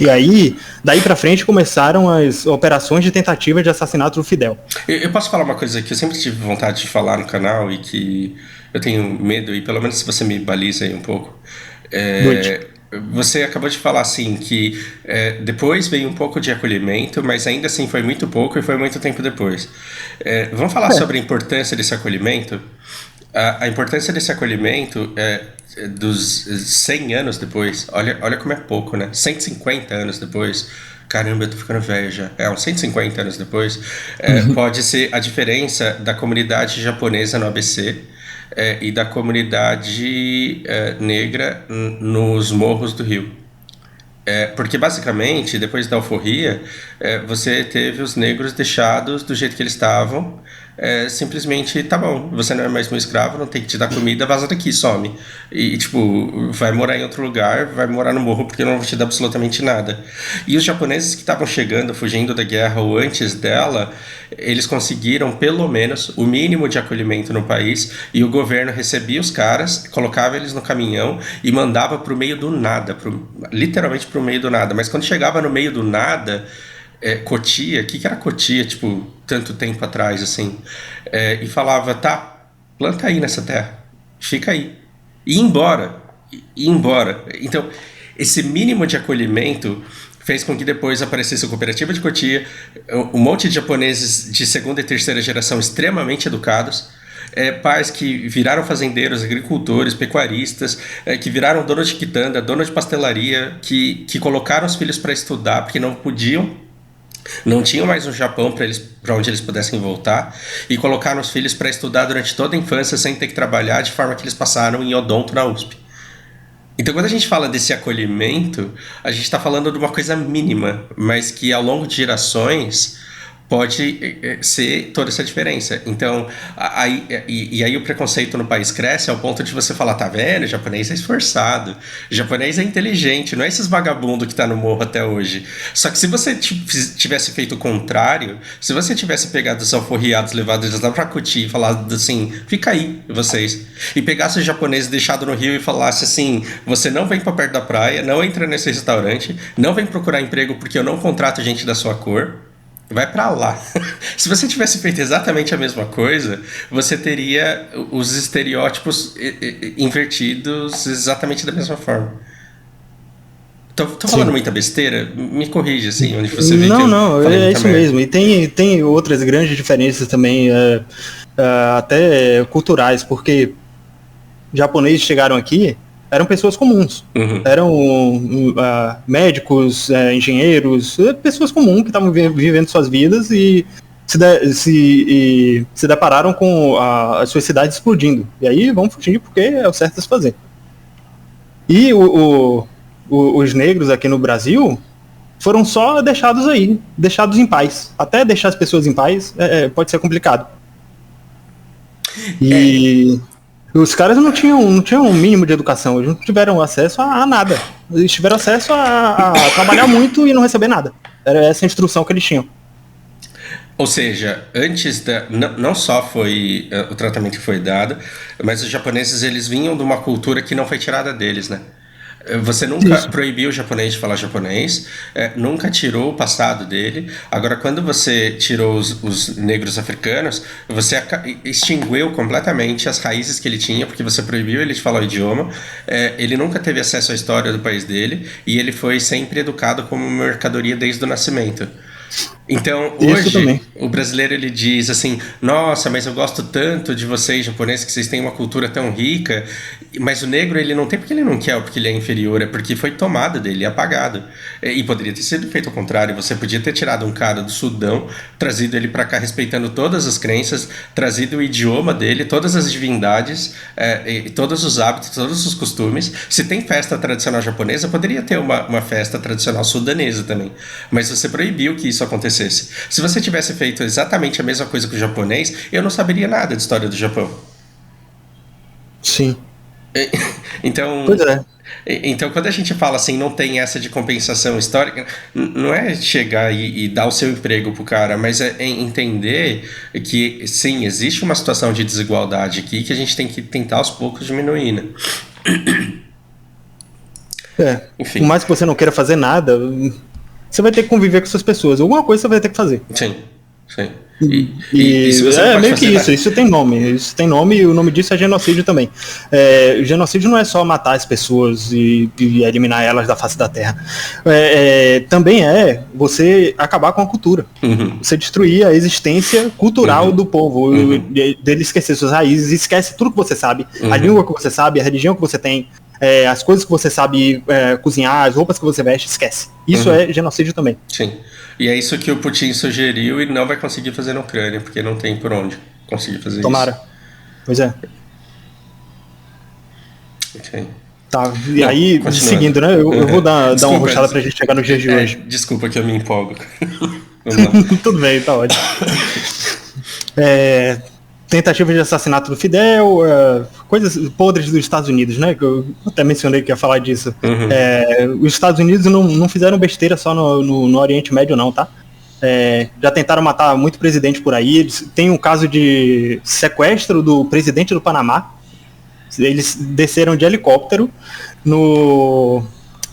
E aí, daí pra frente, começaram as operações de tentativa de assassinato do Fidel. Eu posso falar uma coisa que eu sempre tive vontade de falar no canal e que eu tenho medo, e pelo menos se você me baliza aí um pouco. Você acabou de falar assim que depois veio um pouco de acolhimento, mas ainda assim foi muito pouco e foi muito tempo depois. Vamos falar sobre a importância desse acolhimento? A importância desse acolhimento dos 100 anos depois, olha como é pouco, né? 150 anos depois, caramba, eu tô ficando velho já. Uns 150 anos depois, pode ser a diferença da comunidade japonesa no ABC e da comunidade negra nos morros do Rio. Porque basicamente, depois da alforria, você teve os negros deixados do jeito que eles estavam. Simplesmente, tá bom, você não é mais um escravo, não tem que te dar comida, vaza daqui, some. E tipo, vai morar em outro lugar, vai morar no morro porque eu não vou te dar absolutamente nada. E os japoneses que estavam chegando, fugindo da guerra ou antes dela, eles conseguiram pelo menos o mínimo de acolhimento no país, e o governo recebia os caras, colocava eles no caminhão e mandava pro meio do nada, literalmente pro meio do nada. Mas quando chegava no meio do nada, Cotia, o que era Cotia, tipo, tanto tempo atrás, assim, e falava, tá, planta aí nessa terra, fica aí, e ir embora. Então, esse mínimo de acolhimento fez com que depois aparecesse a cooperativa de Cotia, um monte de japoneses de segunda e terceira geração extremamente educados, pais que viraram fazendeiros, agricultores, pecuaristas, que viraram donos de quitanda, donos de pastelaria, que colocaram os filhos para estudar porque não podiam Não tinham mais um Japão para onde eles pudessem voltar, e colocaram os filhos para estudar durante toda a infância sem ter que trabalhar, de forma que eles passaram em odonto na USP. Então, quando a gente fala desse acolhimento, a gente está falando de uma coisa mínima, mas que ao longo de gerações pode ser toda essa diferença. Então, aí o preconceito no país cresce ao ponto de você falar, tá vendo? O japonês é esforçado, o japonês é inteligente, não é esses vagabundos que tá no morro até hoje. Só que se você tivesse feito o contrário, se você tivesse pegado os alforriados, levado eles lá pra Kuti e falado assim, fica aí, vocês, e pegasse os japoneses deixado no Rio e falasse assim, você não vem pra perto da praia, não entra nesse restaurante, não vem procurar emprego porque eu não contrato gente da sua cor, vai pra lá. Se você tivesse feito exatamente a mesma coisa, você teria os estereótipos invertidos exatamente da mesma forma. Tô falando muita besteira? Me corrige, assim, onde você vê que eu falei é isso merda. mesmo. E tem outras grandes diferenças também, até culturais, porque japoneses chegaram aqui, eram pessoas comuns. Uhum. Eram médicos, engenheiros, pessoas comuns que estavam vivendo suas vidas e se depararam com as suas cidades explodindo. E aí vão fugir porque é o certo a se fazer. E os negros aqui no Brasil foram só deixados aí, deixados em paz. Até deixar as pessoas em paz pode ser complicado. E os caras não tinham um mínimo de educação, eles não tiveram acesso a nada. Eles tiveram acesso a trabalhar muito e não receber nada. Era essa a instrução que eles tinham. Ou seja, antes não só foi o tratamento que foi dado, mas os japoneses eles vinham de uma cultura que não foi tirada deles, né? Você nunca proibiu o japonês de falar japonês, nunca tirou o passado dele. Agora, quando você tirou os negros africanos, você extinguiu completamente as raízes que ele tinha, porque você proibiu ele de falar o idioma. Ele nunca teve acesso à história do país dele, e ele foi sempre educado como mercadoria desde o nascimento. Então, hoje, o brasileiro ele diz assim, nossa, mas eu gosto tanto de vocês japoneses, que vocês têm uma cultura tão rica, mas o negro ele não tem porque ele não quer ou porque ele é inferior, é porque foi tomado dele, apagado. E poderia ter sido feito ao contrário, você podia ter tirado um cara do Sudão, trazido ele para cá respeitando todas as crenças, trazido o idioma dele, todas as divindades, todos os hábitos, todos os costumes. Se tem festa tradicional japonesa, poderia ter uma festa tradicional sudanesa também, mas você proibiu que isso acontecesse. Se você tivesse feito exatamente a mesma coisa com o japonês, eu não saberia nada de história do Japão. Sim. Então, pois é. Então, quando a gente fala assim, não tem essa de compensação histórica, não é chegar e dar o seu emprego pro cara, mas é entender que, sim, existe uma situação de desigualdade aqui que a gente tem que tentar aos poucos diminuir, né? Enfim. Por mais que você não queira fazer nada, você vai ter que conviver com essas pessoas. Alguma coisa você vai ter que fazer. Sim, sim. E se você meio que isso tem nome. Isso tem nome e o nome disso é genocídio também. Genocídio não é só matar as pessoas e eliminar elas da face da terra. Também é você acabar com a cultura. Uhum. Você destruir a existência cultural do povo. Dele esquecer suas raízes, esquece tudo que você sabe, a língua que você sabe, a religião que você tem. As coisas que você sabe cozinhar, as roupas que você veste, esquece. Isso é genocídio também. Sim. E é isso que o Putin sugeriu e não vai conseguir fazer na Ucrânia, porque não tem por onde conseguir fazer Tomara. isso. Pois é. Ok. Tá, e aí, seguindo, né? Eu vou dar uma rochada pra gente chegar nos dias de hoje. Desculpa que eu me empolgo. Tudo bem, tá ótimo. Tentativa de assassinato do Fidel, coisas podres dos Estados Unidos, né? Que eu até mencionei que ia falar disso. Os Estados Unidos não fizeram besteira só no Oriente Médio, não, tá? Já tentaram matar muito presidente por aí. Eles têm um caso de sequestro do presidente do Panamá. Eles desceram de helicóptero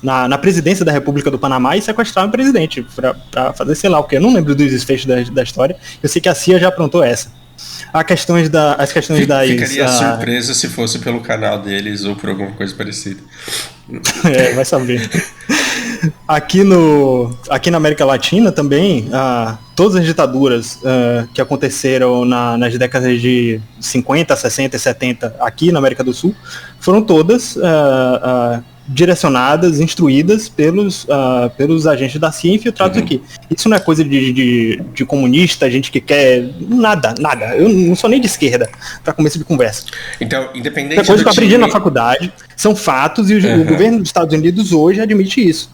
na presidência da República do Panamá e sequestraram o presidente pra fazer sei lá o que. Eu não lembro dos desfechos da história. Eu sei que a CIA já aprontou essa. As questões das... Ficaria surpreso se fosse pelo canal deles ou por alguma coisa parecida. Vai saber. Aqui na América Latina também, todas as ditaduras que aconteceram nas décadas de 50, 60 e 70 aqui na América do Sul foram todas direcionadas, instruídas pelos agentes da CIA infiltrados aqui. Isso não é coisa de comunista, gente que quer nada. Eu não sou nem de esquerda, para começo de conversa. Então, independente é coisa que eu aprendi na faculdade, são fatos, e o governo dos Estados Unidos hoje admite isso.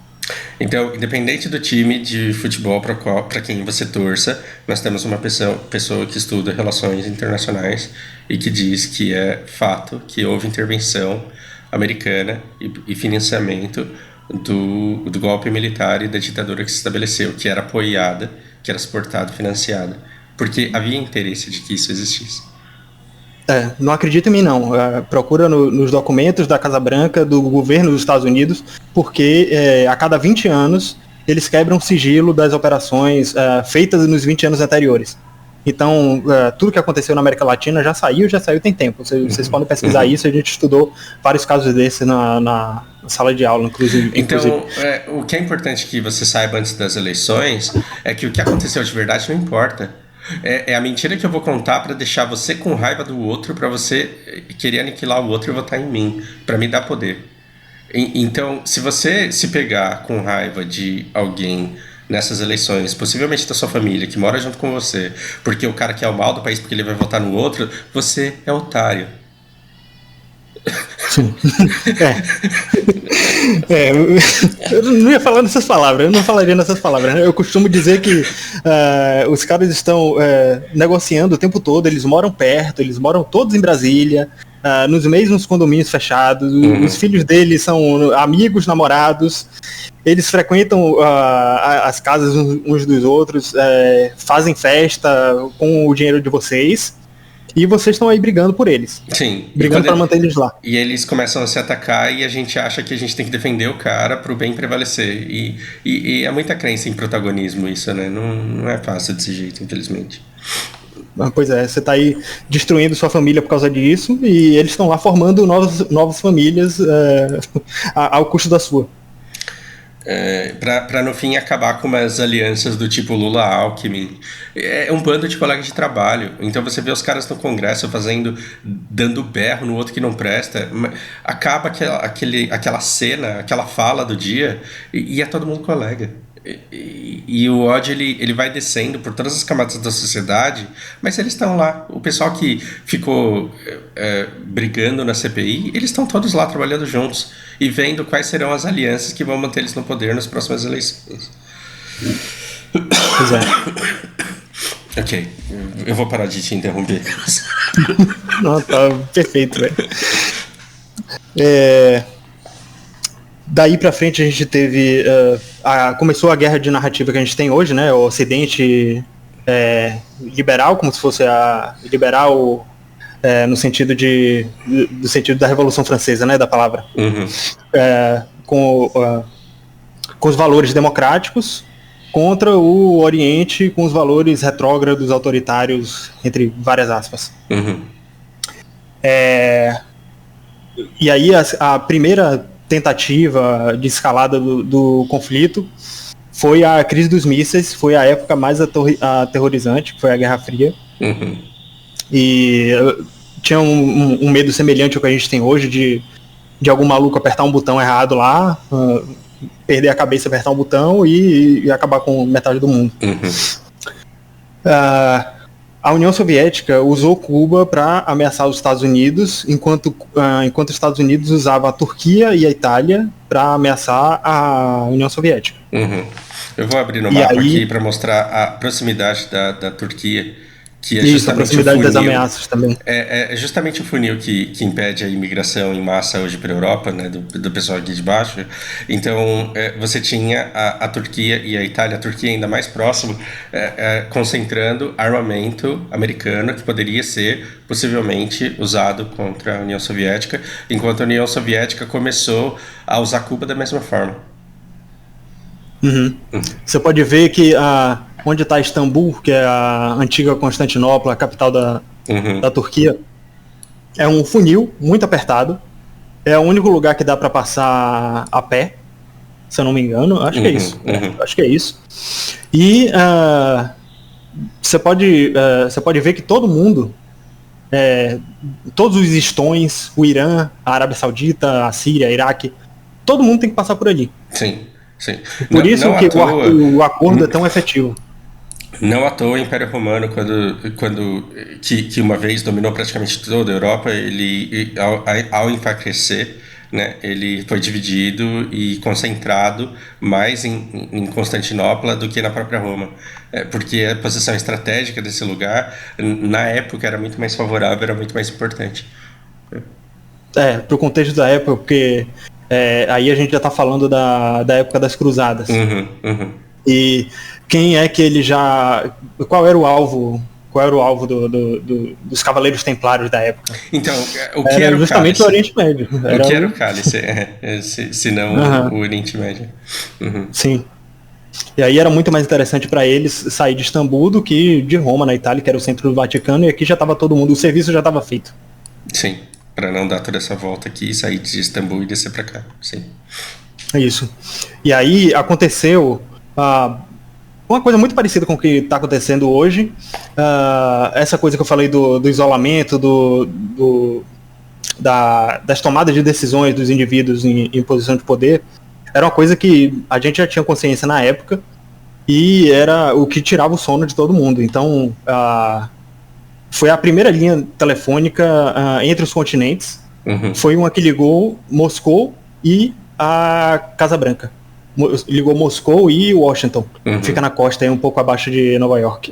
Então, independente do time de futebol para quem você torça, nós temos uma pessoa que estuda relações internacionais e que diz que é fato que houve intervenção americana e financiamento do golpe militar e da ditadura que se estabeleceu, que era apoiada, que era suportada, financiada, porque havia interesse de que isso existisse. Não acredita em mim, não. Procura nos documentos da Casa Branca, do governo dos Estados Unidos, porque a cada 20 anos eles quebram o sigilo das operações feitas nos 20 anos anteriores. Então, tudo que aconteceu na América Latina já saiu tem tempo. Vocês podem pesquisar isso, a gente estudou vários casos desses na sala de aula, inclusive. Então, o que é importante que você saiba antes das eleições é que o que aconteceu de verdade não importa. É a mentira que eu vou contar para deixar você com raiva do outro, para você querer aniquilar o outro e votar em mim, para me dar poder. Então, se você se pegar com raiva de alguém nessas eleições, possivelmente da sua família, que mora junto com você, porque o cara quer o mal do país porque ele vai votar no outro, você é otário. Sim. Eu não ia falar nessas palavras, eu não falaria nessas palavras. Eu costumo dizer que os caras estão negociando o tempo todo, eles moram perto, eles moram todos em Brasília, nos mesmos condomínios fechados, os filhos deles são amigos, namorados, eles frequentam as casas uns dos outros, fazem festa com o dinheiro de vocês. E vocês estão aí brigando por eles. Sim. Brigando para manter eles lá. E eles começam a se atacar e a gente acha que a gente tem que defender o cara pro bem prevalecer. E é muita crença em protagonismo isso, né? Não é fácil desse jeito, infelizmente. Pois é, você tá aí destruindo sua família por causa disso e eles estão lá formando novas famílias ao custo da sua. Para no fim acabar com umas alianças do tipo Lula-Alckmin. É um bando de colegas de trabalho. Então você vê os caras no Congresso dando berro no outro que não presta. Acaba aquela cena, aquela fala do dia e é todo mundo colega. E o ódio ele vai descendo por todas as camadas da sociedade, mas eles estão lá. O pessoal que ficou brigando na CPI, eles estão todos lá trabalhando juntos e vendo quais serão as alianças que vão manter eles no poder nas próximas eleições. Pois é. Ok, eu vou parar de te interromper. Não, tá perfeito, velho. Daí pra frente a gente teve começou a guerra de narrativa que a gente tem hoje, né? O Ocidente liberal, como se fosse a liberal no sentido do sentido da Revolução Francesa, né? Da palavra. Com os valores democráticos contra o Oriente com os valores retrógrados, autoritários, entre várias aspas. E aí a primeira tentativa de escalada do conflito foi a crise dos mísseis, foi a época mais aterrorizante, que foi a Guerra Fria. E tinha um medo semelhante ao que a gente tem hoje de algum maluco apertar um botão errado lá, perder a cabeça, apertar um botão e acabar com metade do mundo. A União Soviética usou Cuba para ameaçar os Estados Unidos, enquanto os Estados Unidos usava a Turquia e a Itália para ameaçar a União Soviética. Eu vou abrir no mapa aqui para mostrar a proximidade da Turquia, que é justamente a proximidade das ameaças também. É justamente o funil que impede a imigração em massa hoje para a Europa, né, do pessoal aqui de baixo. Então, você tinha a Turquia e a Itália, a Turquia ainda mais próximo, concentrando armamento americano que poderia ser possivelmente usado contra a União Soviética, enquanto a União Soviética começou a usar Cuba da mesma forma. Você pode ver que onde está Istambul, que é a antiga Constantinopla, a capital da Turquia, é um funil muito apertado. É o único lugar que dá para passar a pé, se eu não me engano. Acho que é isso. Acho que é isso. E você pode ver que todo mundo, todos os estões, o Irã, a Arábia Saudita, a Síria, Iraque, todo mundo tem que passar por ali. Sim, sim. Por isso que o acordo é tão efetivo. Não à toa o Império Romano, que uma vez dominou praticamente toda a Europa, ele, ao enfraquecer, né, ele foi dividido e concentrado mais em Constantinopla do que na própria Roma. Porque a posição estratégica desse lugar, na época, era muito mais favorável, era muito mais importante. Pro contexto da época, porque aí a gente já está falando da época das cruzadas. E quem é que ele já... Qual era o alvo dos Cavaleiros Templários da época? Então, o que era justamente o Oriente Médio. O que era o cálice, se não o Oriente Médio. Sim. E aí era muito mais interessante para eles sair de Istambul do que de Roma, na Itália, que era o centro do Vaticano, e aqui já estava todo mundo, o serviço já estava feito. Sim, para não dar toda essa volta aqui, sair de Istambul e descer para cá, sim. Isso. E aí aconteceu uma coisa muito parecida com o que está acontecendo hoje, essa coisa que eu falei do isolamento, das tomadas de decisões dos indivíduos em posição de poder, era uma coisa que a gente já tinha consciência na época e era o que tirava o sono de todo mundo. Então, foi a primeira linha telefônica entre os continentes, foi uma que ligou Moscou e a Casa Branca. Ligou Moscou e Washington, fica na costa aí um pouco abaixo de Nova York.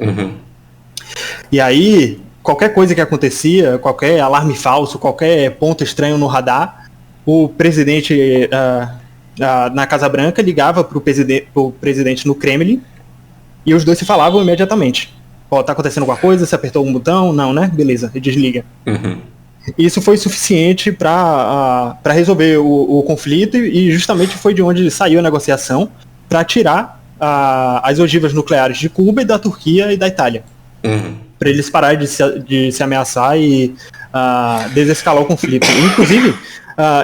E aí, qualquer coisa que acontecia, qualquer alarme falso, qualquer ponto estranho no radar, o presidente na Casa Branca ligava pro presidente no Kremlin e os dois se falavam imediatamente. Tá acontecendo alguma coisa? Você apertou um botão? Não, né? Beleza, desliga. Isso foi suficiente para resolver o conflito e justamente foi de onde saiu a negociação para tirar as ogivas nucleares de Cuba e da Turquia e da Itália. Para eles pararem de se ameaçar e desescalar o conflito. Inclusive,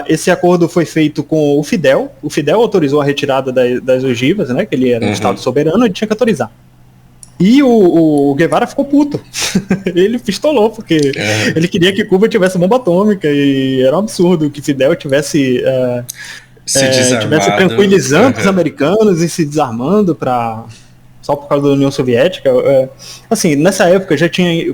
esse acordo foi feito com o Fidel. O Fidel autorizou a retirada das ogivas, né? Que ele era um Estado soberano, ele tinha que autorizar. E o Guevara ficou puto. Ele pistolou, porque ele queria que Cuba tivesse bomba atômica e era um absurdo que Fidel tivesse tranquilizando os americanos e se desarmando só por causa da União Soviética. Assim, nessa época já tinha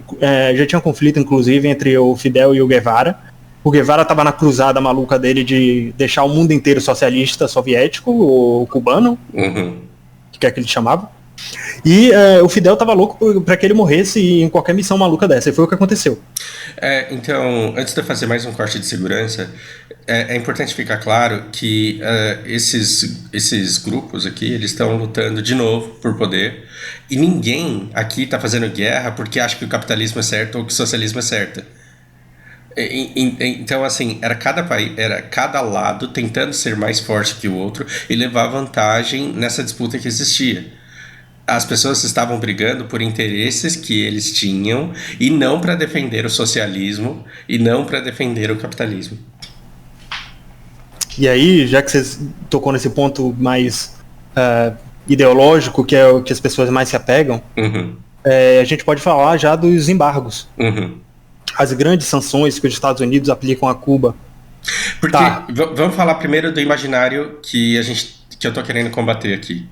conflito, inclusive, entre o Fidel e o Guevara. O Guevara estava na cruzada maluca dele de deixar o mundo inteiro socialista soviético ou cubano, que é que ele chamava. E o Fidel tava louco para que ele morresse em qualquer missão maluca dessa, e foi o que aconteceu. Então, antes de eu fazer mais um corte de segurança, é importante ficar claro que esses grupos aqui, eles estão lutando de novo por poder, e ninguém aqui está fazendo guerra porque acha que o capitalismo é certo ou que o socialismo é certo. Então, assim, era cada lado tentando ser mais forte que o outro e levar vantagem nessa disputa que existia. As pessoas estavam brigando por interesses que eles tinham e não para defender o socialismo e não para defender o capitalismo. E aí, já que você tocou nesse ponto mais ideológico, que é o que as pessoas mais se apegam, a gente pode falar já dos embargos. As grandes sanções que os Estados Unidos aplicam a Cuba. Porque vamos falar primeiro do imaginário que eu tô querendo combater aqui.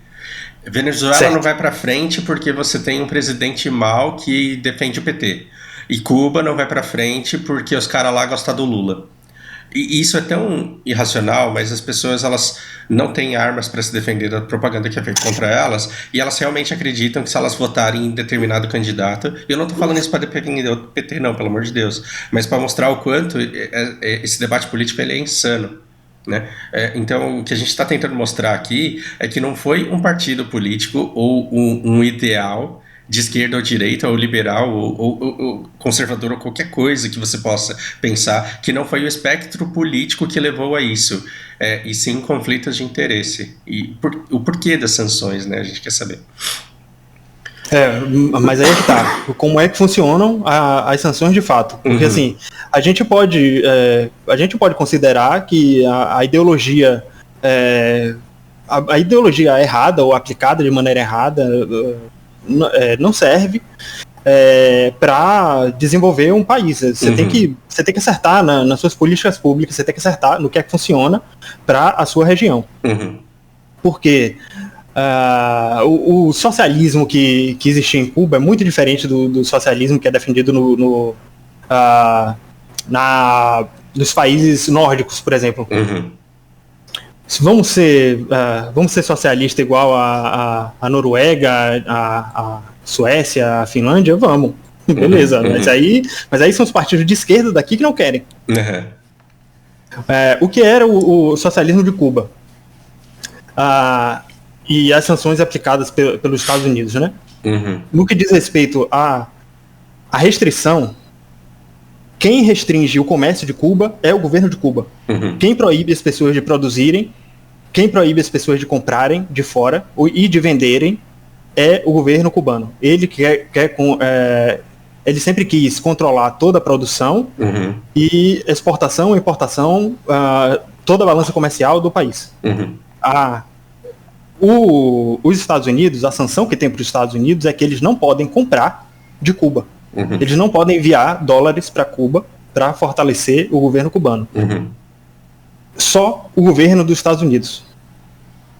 Venezuela não vai para frente porque você tem um presidente mau que defende o PT. E Cuba não vai para frente porque os caras lá gostam do Lula. E isso é tão irracional, mas as pessoas elas não têm armas para se defender da propaganda que é feita contra elas, e elas realmente acreditam que se elas votarem em determinado candidato, eu não estou falando isso para defender o PT não, pelo amor de Deus, mas para mostrar o quanto esse debate político ele é insano. Né? Então o que a gente está tentando mostrar aqui é que não foi um partido político ou um ideal de esquerda ou direita, ou liberal, ou conservador, ou qualquer coisa que você possa pensar, que não foi o espectro político que levou a isso, e sim conflitos de interesse. E o porquê das sanções, né? A gente quer saber. Mas aí é que tá. Como é que funcionam as sanções de fato? Porque assim, a gente pode considerar que a ideologia errada ou aplicada de maneira errada não serve, para desenvolver um país. Você tem que acertar nas suas políticas públicas, você tem que acertar no que é que funciona para a sua região. Porque o socialismo que existia em Cuba é muito diferente do socialismo que é defendido nos países nórdicos, por exemplo. Vamos ser socialistas igual a Noruega, a Suécia, a Finlândia? Vamos. Beleza. Mas aí são os partidos de esquerda daqui que não querem. O que era o socialismo de Cuba? E as sanções aplicadas pelos Estados Unidos, né? No que diz respeito à restrição, quem restringe o comércio de Cuba é o governo de Cuba. Quem proíbe as pessoas de produzirem, quem proíbe as pessoas de comprarem de fora e de venderem é o governo cubano. Ele ele sempre quis controlar toda a produção e exportação, importação, toda a balança comercial do país. Os Estados Unidos, a sanção que tem para os Estados Unidos é que eles não podem comprar de Cuba. Eles não podem enviar dólares para Cuba para fortalecer o governo cubano. Só o governo dos Estados Unidos.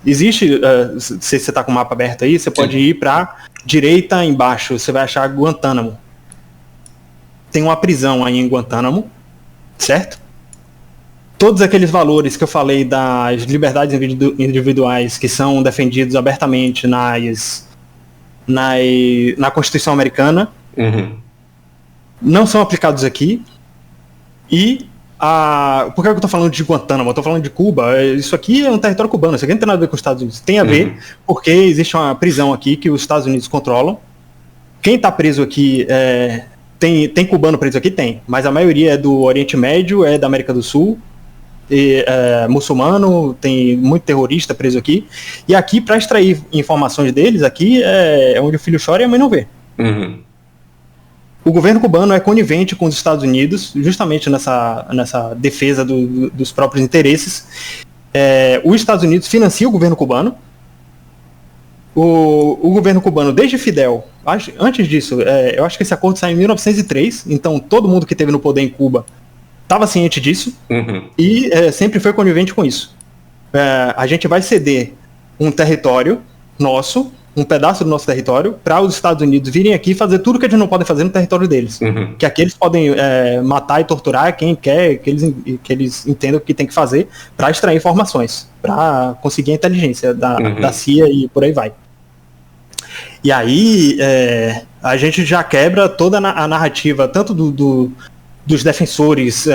Existe, se você está com o mapa aberto aí, você pode ir para direita embaixo, você vai achar Guantánamo. Tem uma prisão aí em Guantánamo, certo? Todos aqueles valores que eu falei das liberdades individuais que são defendidos abertamente na Constituição Americana não são aplicados aqui. E por que eu estou falando de Guantánamo? Eu estou falando de Cuba. Isso aqui é um território cubano, isso aqui não tem nada a ver com os Estados Unidos. Tem a ver porque existe uma prisão aqui que os Estados Unidos controlam. Quem está preso aqui tem cubano preso aqui? Tem, mas a maioria é do Oriente Médio, é da América do Sul, muçulmano, tem muito terrorista preso aqui. E aqui, para extrair informações deles, aqui é onde o filho chora e a mãe não vê. O governo cubano é conivente com os Estados Unidos, justamente nessa defesa dos próprios interesses. Os Estados Unidos financiam o governo cubano. O governo cubano, desde Fidel, antes disso, eu acho que esse acordo saiu em 1903, então todo mundo que esteve no poder em Cuba estava ciente disso e sempre foi conivente com isso. A gente vai ceder um território nosso, um pedaço do nosso território, para os Estados Unidos virem aqui fazer tudo que eles não podem fazer no território deles. Que aqui eles podem matar e torturar quem quer que eles entendam o que tem que fazer para extrair informações, para conseguir a inteligência da CIA e por aí vai. E aí a gente já quebra toda a narrativa, tanto dos defensores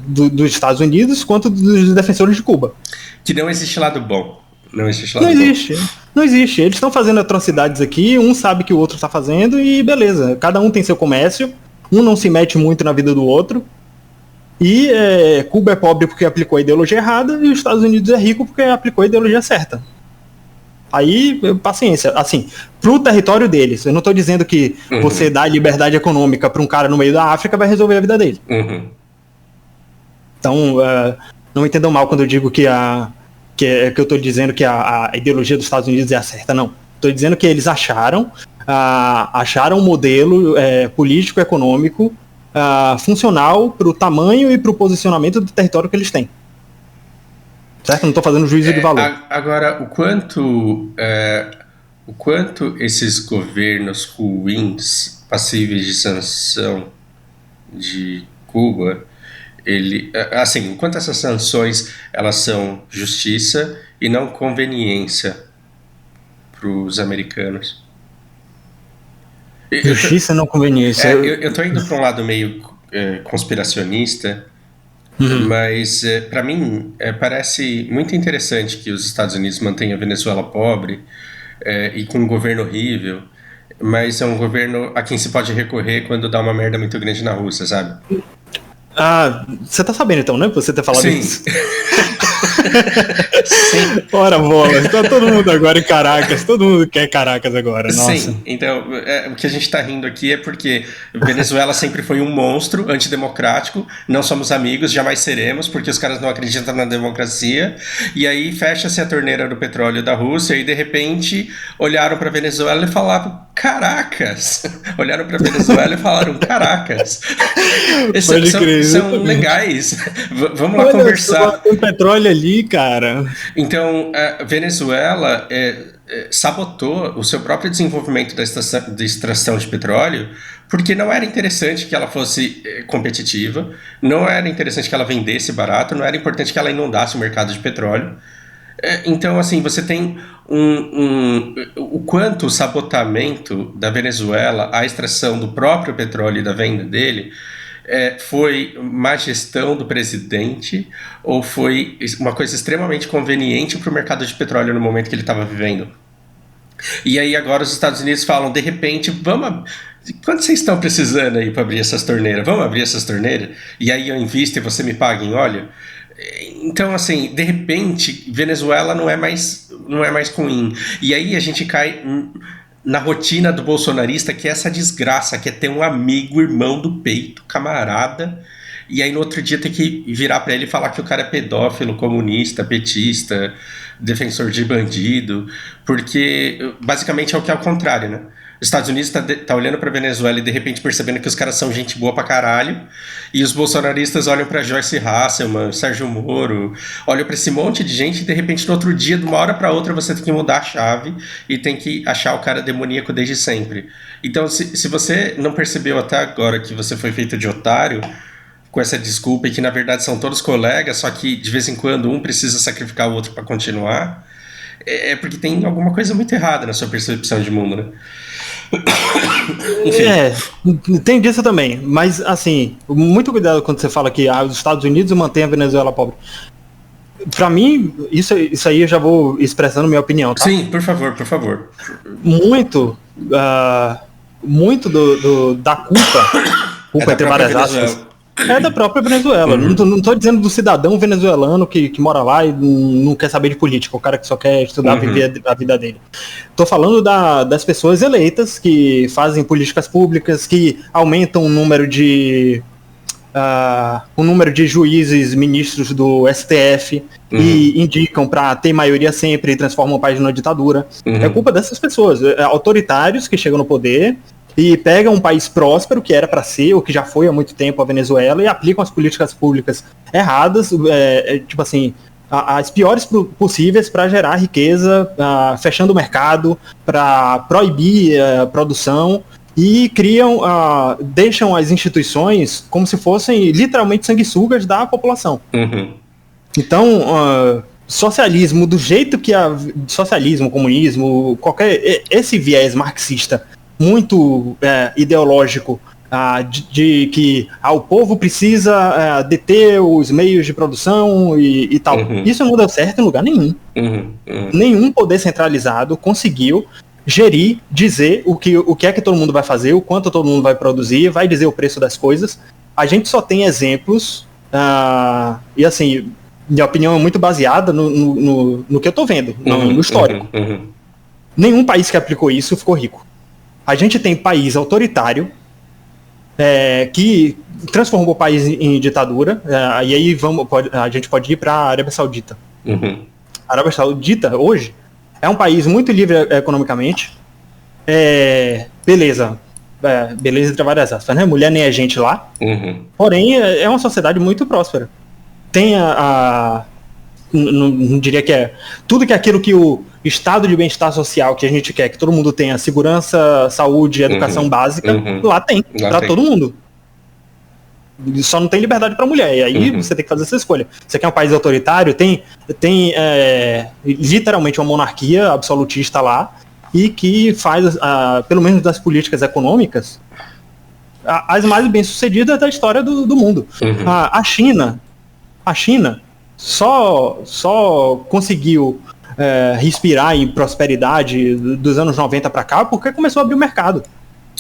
dos Estados Unidos quanto dos defensores de Cuba. Que não existe lado bom. Não existe. Eles estão fazendo atrocidades aqui, um sabe que o outro está fazendo e beleza. Cada um tem seu comércio, um não se mete muito na vida do outro. E Cuba é pobre porque aplicou a ideologia errada e os Estados Unidos é rico porque aplicou a ideologia certa. Aí, paciência. Assim, pro território deles. Eu não estou dizendo que você dá liberdade econômica para um cara no meio da África vai resolver a vida dele. Então, não me entendam mal quando eu digo que eu estou dizendo que a ideologia dos Estados Unidos é a certa, não. Estou dizendo que eles acharam um modelo político, econômico, funcional para o tamanho e para o posicionamento do território que eles têm. Certo? Não estou fazendo juízo de valor. Agora, o quanto esses governos ruins, passíveis de sanção de Cuba, assim, o quanto essas sanções elas são justiça e não conveniência para os americanos? Justiça e não conveniência. Eu estou indo para um lado meio conspiracionista, mas para mim parece muito interessante que os Estados Unidos mantenham a Venezuela pobre e com um governo horrível, mas é um governo a quem se pode recorrer quando dá uma merda muito grande na Rússia, sabe? Você tá sabendo então, né? Você ter falado Sim. isso. Sim. Ora bola, tá todo mundo agora em Caracas, todo mundo quer Caracas agora, nossa. Sim, então o que a gente tá rindo aqui é porque Venezuela sempre foi um monstro antidemocrático, não somos amigos, jamais seremos, porque os caras não acreditam na democracia, e aí fecha-se a torneira do petróleo da Rússia e de repente olharam pra Venezuela e falaram, Caracas! Olharam pra Venezuela e falaram, Caracas! São legais, vamos lá conversar. Tem petróleo ali, cara. Então, a Venezuela sabotou o seu próprio desenvolvimento da extração de petróleo porque não era interessante que ela fosse competitiva, não era interessante que ela vendesse barato, não era importante que ela inundasse o mercado de petróleo. Então, assim, você tem o quanto o sabotamento da Venezuela à extração do próprio petróleo e da venda dele foi má gestão do presidente ou foi uma coisa extremamente conveniente para o mercado de petróleo no momento que ele estava vivendo. E aí agora os Estados Unidos falam, de repente, quanto vocês estão precisando aí para abrir essas torneiras? Vamos abrir essas torneiras? E aí eu invisto e você me paga em óleo? Então, assim, de repente, Venezuela não é mais ruim. E aí a gente cai na rotina do bolsonarista, que é essa desgraça, que é ter um amigo, irmão do peito, camarada, e aí no outro dia tem que virar pra ele e falar que o cara é pedófilo, comunista, petista, defensor de bandido, porque basicamente é o que é o contrário, né? Os Estados Unidos tá olhando pra Venezuela e de repente percebendo que os caras são gente boa pra caralho, e os bolsonaristas olham pra Joyce Hasselman, Sérgio Moro, olham pra esse monte de gente e de repente no outro dia, de uma hora pra outra, você tem que mudar a chave e tem que achar o cara demoníaco desde sempre. Então, se você não percebeu até agora que você foi feito de otário, com essa desculpa e que na verdade são todos colegas, só que de vez em quando um precisa sacrificar o outro pra continuar, é porque tem alguma coisa muito errada na sua percepção de mundo, né? Tem disso também, mas assim, muito cuidado quando você fala que os Estados Unidos mantêm a Venezuela pobre. Pra mim, isso aí eu já vou expressando minha opinião, tá? Sim, por favor. Muito da culpa entre várias aspas, é da própria Venezuela. Não tô dizendo do cidadão venezuelano que mora lá e não quer saber de política, o cara que só quer estudar, viver a vida dele. Tô falando das pessoas eleitas que fazem políticas públicas, que aumentam o número de juízes, ministros do STF e indicam para ter maioria sempre e transformam o país numa ditadura. É culpa dessas pessoas, autoritários que chegam no poder e pegam um país próspero, que era para ser, ou que já foi há muito tempo a Venezuela, e aplicam as políticas públicas erradas, tipo assim, as piores possíveis para gerar riqueza, fechando o mercado, para proibir a produção, e deixam as instituições como se fossem literalmente sanguessugas da população. Então, socialismo, do jeito que socialismo, comunismo, esse viés marxista muito ideológico, de que o povo precisa deter os meios de produção e tal. Isso não deu certo em lugar nenhum. Nenhum poder centralizado conseguiu gerir, dizer o que é que todo mundo vai fazer, o quanto todo mundo vai produzir, vai dizer o preço das coisas. A gente só tem exemplos, e assim, minha opinião é muito baseada no que eu tô vendo, no histórico. Nenhum país que aplicou isso ficou rico. A gente tem país autoritário, que transformou o país em ditadura, e aí a gente pode ir para a Arábia Saudita. A Arábia Saudita, hoje, é um país muito livre economicamente. Beleza entre várias aspas, né? Mulher nem é gente lá. Porém, é uma sociedade muito próspera. Tem não diria que é tudo que é aquilo que o estado de bem-estar social que a gente quer, que todo mundo tenha, segurança, saúde, educação básica, lá tem, para todo mundo. Só não tem liberdade para mulher, e aí você tem que fazer essa escolha. Você quer um país autoritário, tem literalmente uma monarquia absolutista lá, e que faz, pelo menos das políticas econômicas, as mais bem-sucedidas da história do mundo. A China só conseguiu respirar em prosperidade dos anos 90 para cá porque começou a abrir o mercado.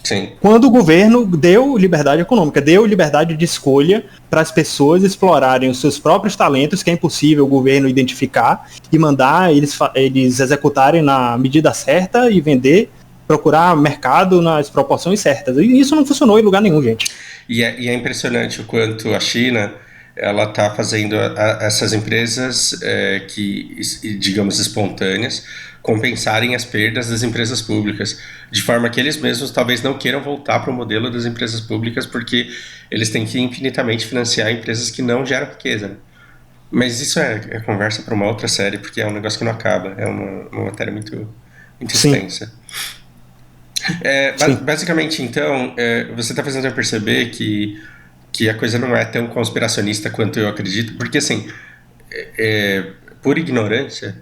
Sim. Quando o governo deu liberdade econômica, deu liberdade de escolha para as pessoas explorarem os seus próprios talentos, que é impossível o governo identificar, e mandar eles executarem na medida certa e vender, procurar mercado nas proporções certas. E isso não funcionou em lugar nenhum, gente. E é impressionante o quanto a China ela está fazendo essas empresas que, digamos, espontâneas, compensarem as perdas das empresas públicas, de forma que eles mesmos talvez não queiram voltar para o modelo das empresas públicas, porque eles têm que infinitamente financiar empresas que não geram riqueza. Né? Mas isso é conversa para uma outra série, porque é um negócio que não acaba, é uma matéria muito extensa. Basicamente, então, você está fazendo eu perceber que a coisa não é tão conspiracionista quanto eu acredito, porque assim, por ignorância,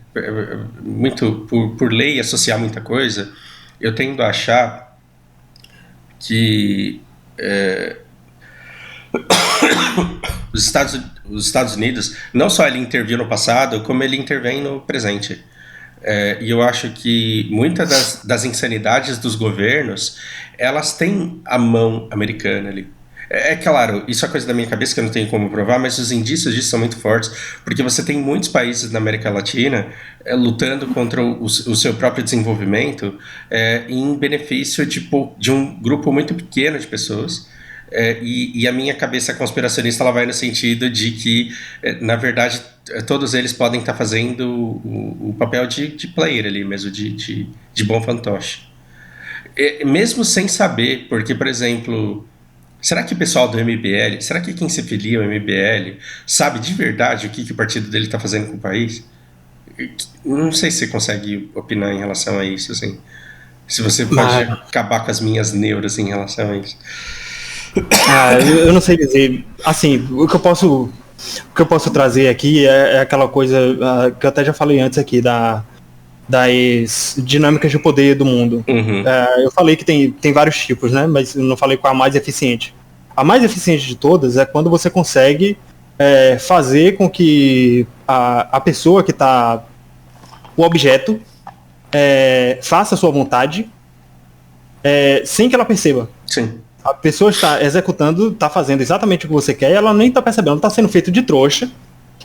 muito por lei associar muita coisa, eu tendo a achar que os Estados Unidos, não só ele interviu no passado, como ele intervém no presente. E eu acho que muitas das insanidades dos governos, elas têm a mão americana ali. É claro, isso é coisa da minha cabeça que eu não tenho como provar, mas os indícios disso são muito fortes, porque você tem muitos países na América Latina lutando contra o seu próprio desenvolvimento em benefício de um grupo muito pequeno de pessoas. E a minha cabeça conspiracionista ela vai no sentido de que, na verdade, todos eles podem estar fazendo o papel de player ali mesmo, de bom fantoche. Mesmo sem saber, porque, por exemplo, será que o pessoal do MBL, será que quem se filia ao MBL sabe de verdade o que o partido dele está fazendo com o país? Não sei se você consegue opinar em relação a isso, assim. Se você pode acabar com as minhas neuras em relação a isso. Eu não sei dizer. Assim, o que eu posso trazer aqui é aquela coisa que eu até já falei antes aqui, das dinâmicas de poder do mundo. Uhum. Eu falei que tem vários tipos, né? Mas eu não falei qual a mais eficiente. A mais eficiente de todas é quando você consegue fazer com que a pessoa que está... o objeto faça a sua vontade sem que ela perceba. Sim. A pessoa está executando, está fazendo exatamente o que você quer e ela nem está percebendo, está sendo feito de trouxa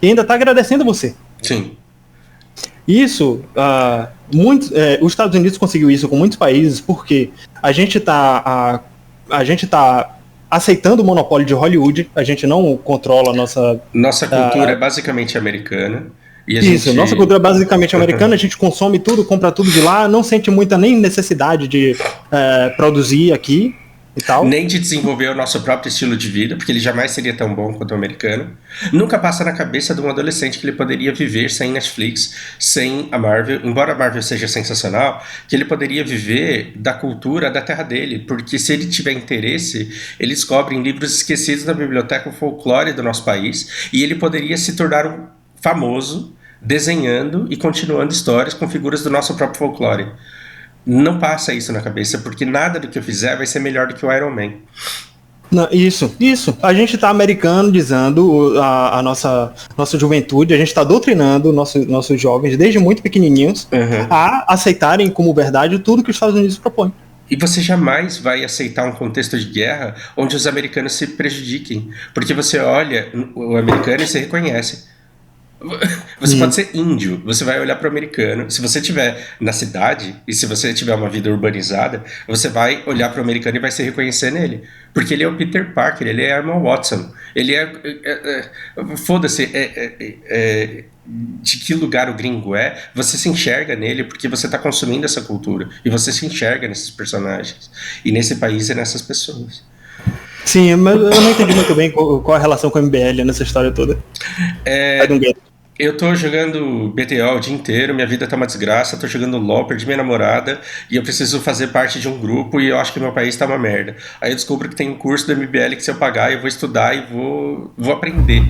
e ainda está agradecendo você. Sim. Isso, os Estados Unidos conseguiu isso com muitos países porque a gente está aceitando o monopólio de Hollywood, a gente não controla a nossa... Nossa cultura é basicamente americana. E nossa cultura é basicamente americana, a gente consome tudo, compra tudo de lá, não sente muita nem necessidade de produzir aqui. E tal. Nem de desenvolver o nosso próprio estilo de vida, porque ele jamais seria tão bom quanto o americano. Nunca passa na cabeça de um adolescente que ele poderia viver sem Netflix, sem a Marvel, embora a Marvel seja sensacional, que ele poderia viver da cultura da terra dele, porque se ele tiver interesse, ele descobre em livros esquecidos na biblioteca o folclore do nosso país, e ele poderia se tornar um famoso desenhando e continuando histórias com figuras do nosso próprio folclore. Não passa isso na cabeça, porque nada do que eu fizer vai ser melhor do que o Iron Man. Não, isso. A gente está americanizando a nossa juventude, a gente está doutrinando nossos jovens, desde muito pequenininhos, a aceitarem como verdade tudo que os Estados Unidos propõem. E você jamais vai aceitar um contexto de guerra onde os americanos se prejudiquem. Porque você olha o americano e você reconhece. Você pode ser índio, você vai olhar para o americano. Se você estiver na cidade e se você tiver uma vida urbanizada, você vai olhar para o americano e vai se reconhecer nele, porque ele é o Peter Parker, ele é Emma Watson, ele foda-se de que lugar o gringo você se enxerga nele porque você está consumindo essa cultura e você se enxerga nesses personagens e nesse país e nessas pessoas. Sim, mas eu não entendi muito bem qual a relação com o MBL nessa história toda. Eu tô jogando BTO o dia inteiro, minha vida tá uma desgraça, tô jogando LOL, perdi minha namorada e eu preciso fazer parte de um grupo e eu acho que meu país tá uma merda. Aí eu descubro que tem um curso do MBL que se eu pagar eu vou estudar e vou aprender.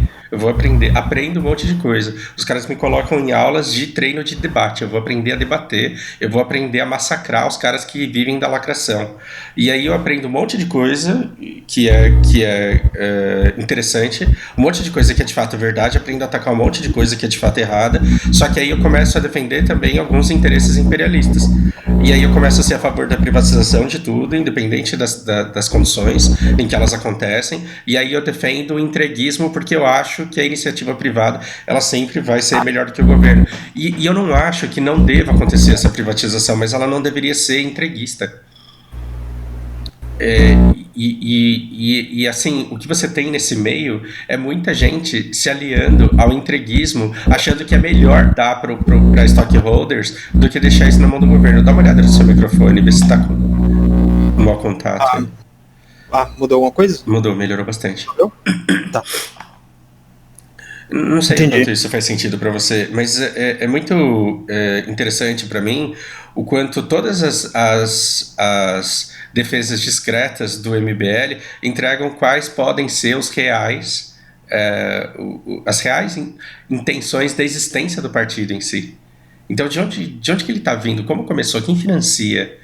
Aprendo um monte de coisa. Os caras me colocam em aulas de treino de debate, eu vou aprender a debater, eu vou aprender a massacrar os caras que vivem da lacração. E aí eu aprendo um monte de coisa que é interessante, um monte de coisa que é de fato verdade, aprendo a atacar um monte de coisa que é de fato errada, só que aí eu começo a defender também alguns interesses imperialistas. E aí eu começo a ser a favor da privatização de tudo, independente das condições em que elas acontecem, e aí eu defendo o entreguismo porque eu acho que a iniciativa privada ela sempre vai ser melhor do que o governo. E eu não acho que não deva acontecer essa privatização, mas ela não deveria ser entreguista. E assim, o que você tem nesse meio é muita gente se aliando ao entreguismo, achando que é melhor dar para stockholders do que deixar isso na mão do governo. Dá uma olhada no seu microfone, vê se está com um mau contato. Mudou alguma coisa? Mudou, melhorou bastante. Mudou? Tá. Não sei quanto isso faz sentido para você, mas é muito interessante para mim o quanto todas as defesas discretas do MBL entregam quais podem ser os reais, as reais intenções da existência do partido em si. Então, de onde que ele está vindo? Como começou? Quem financia?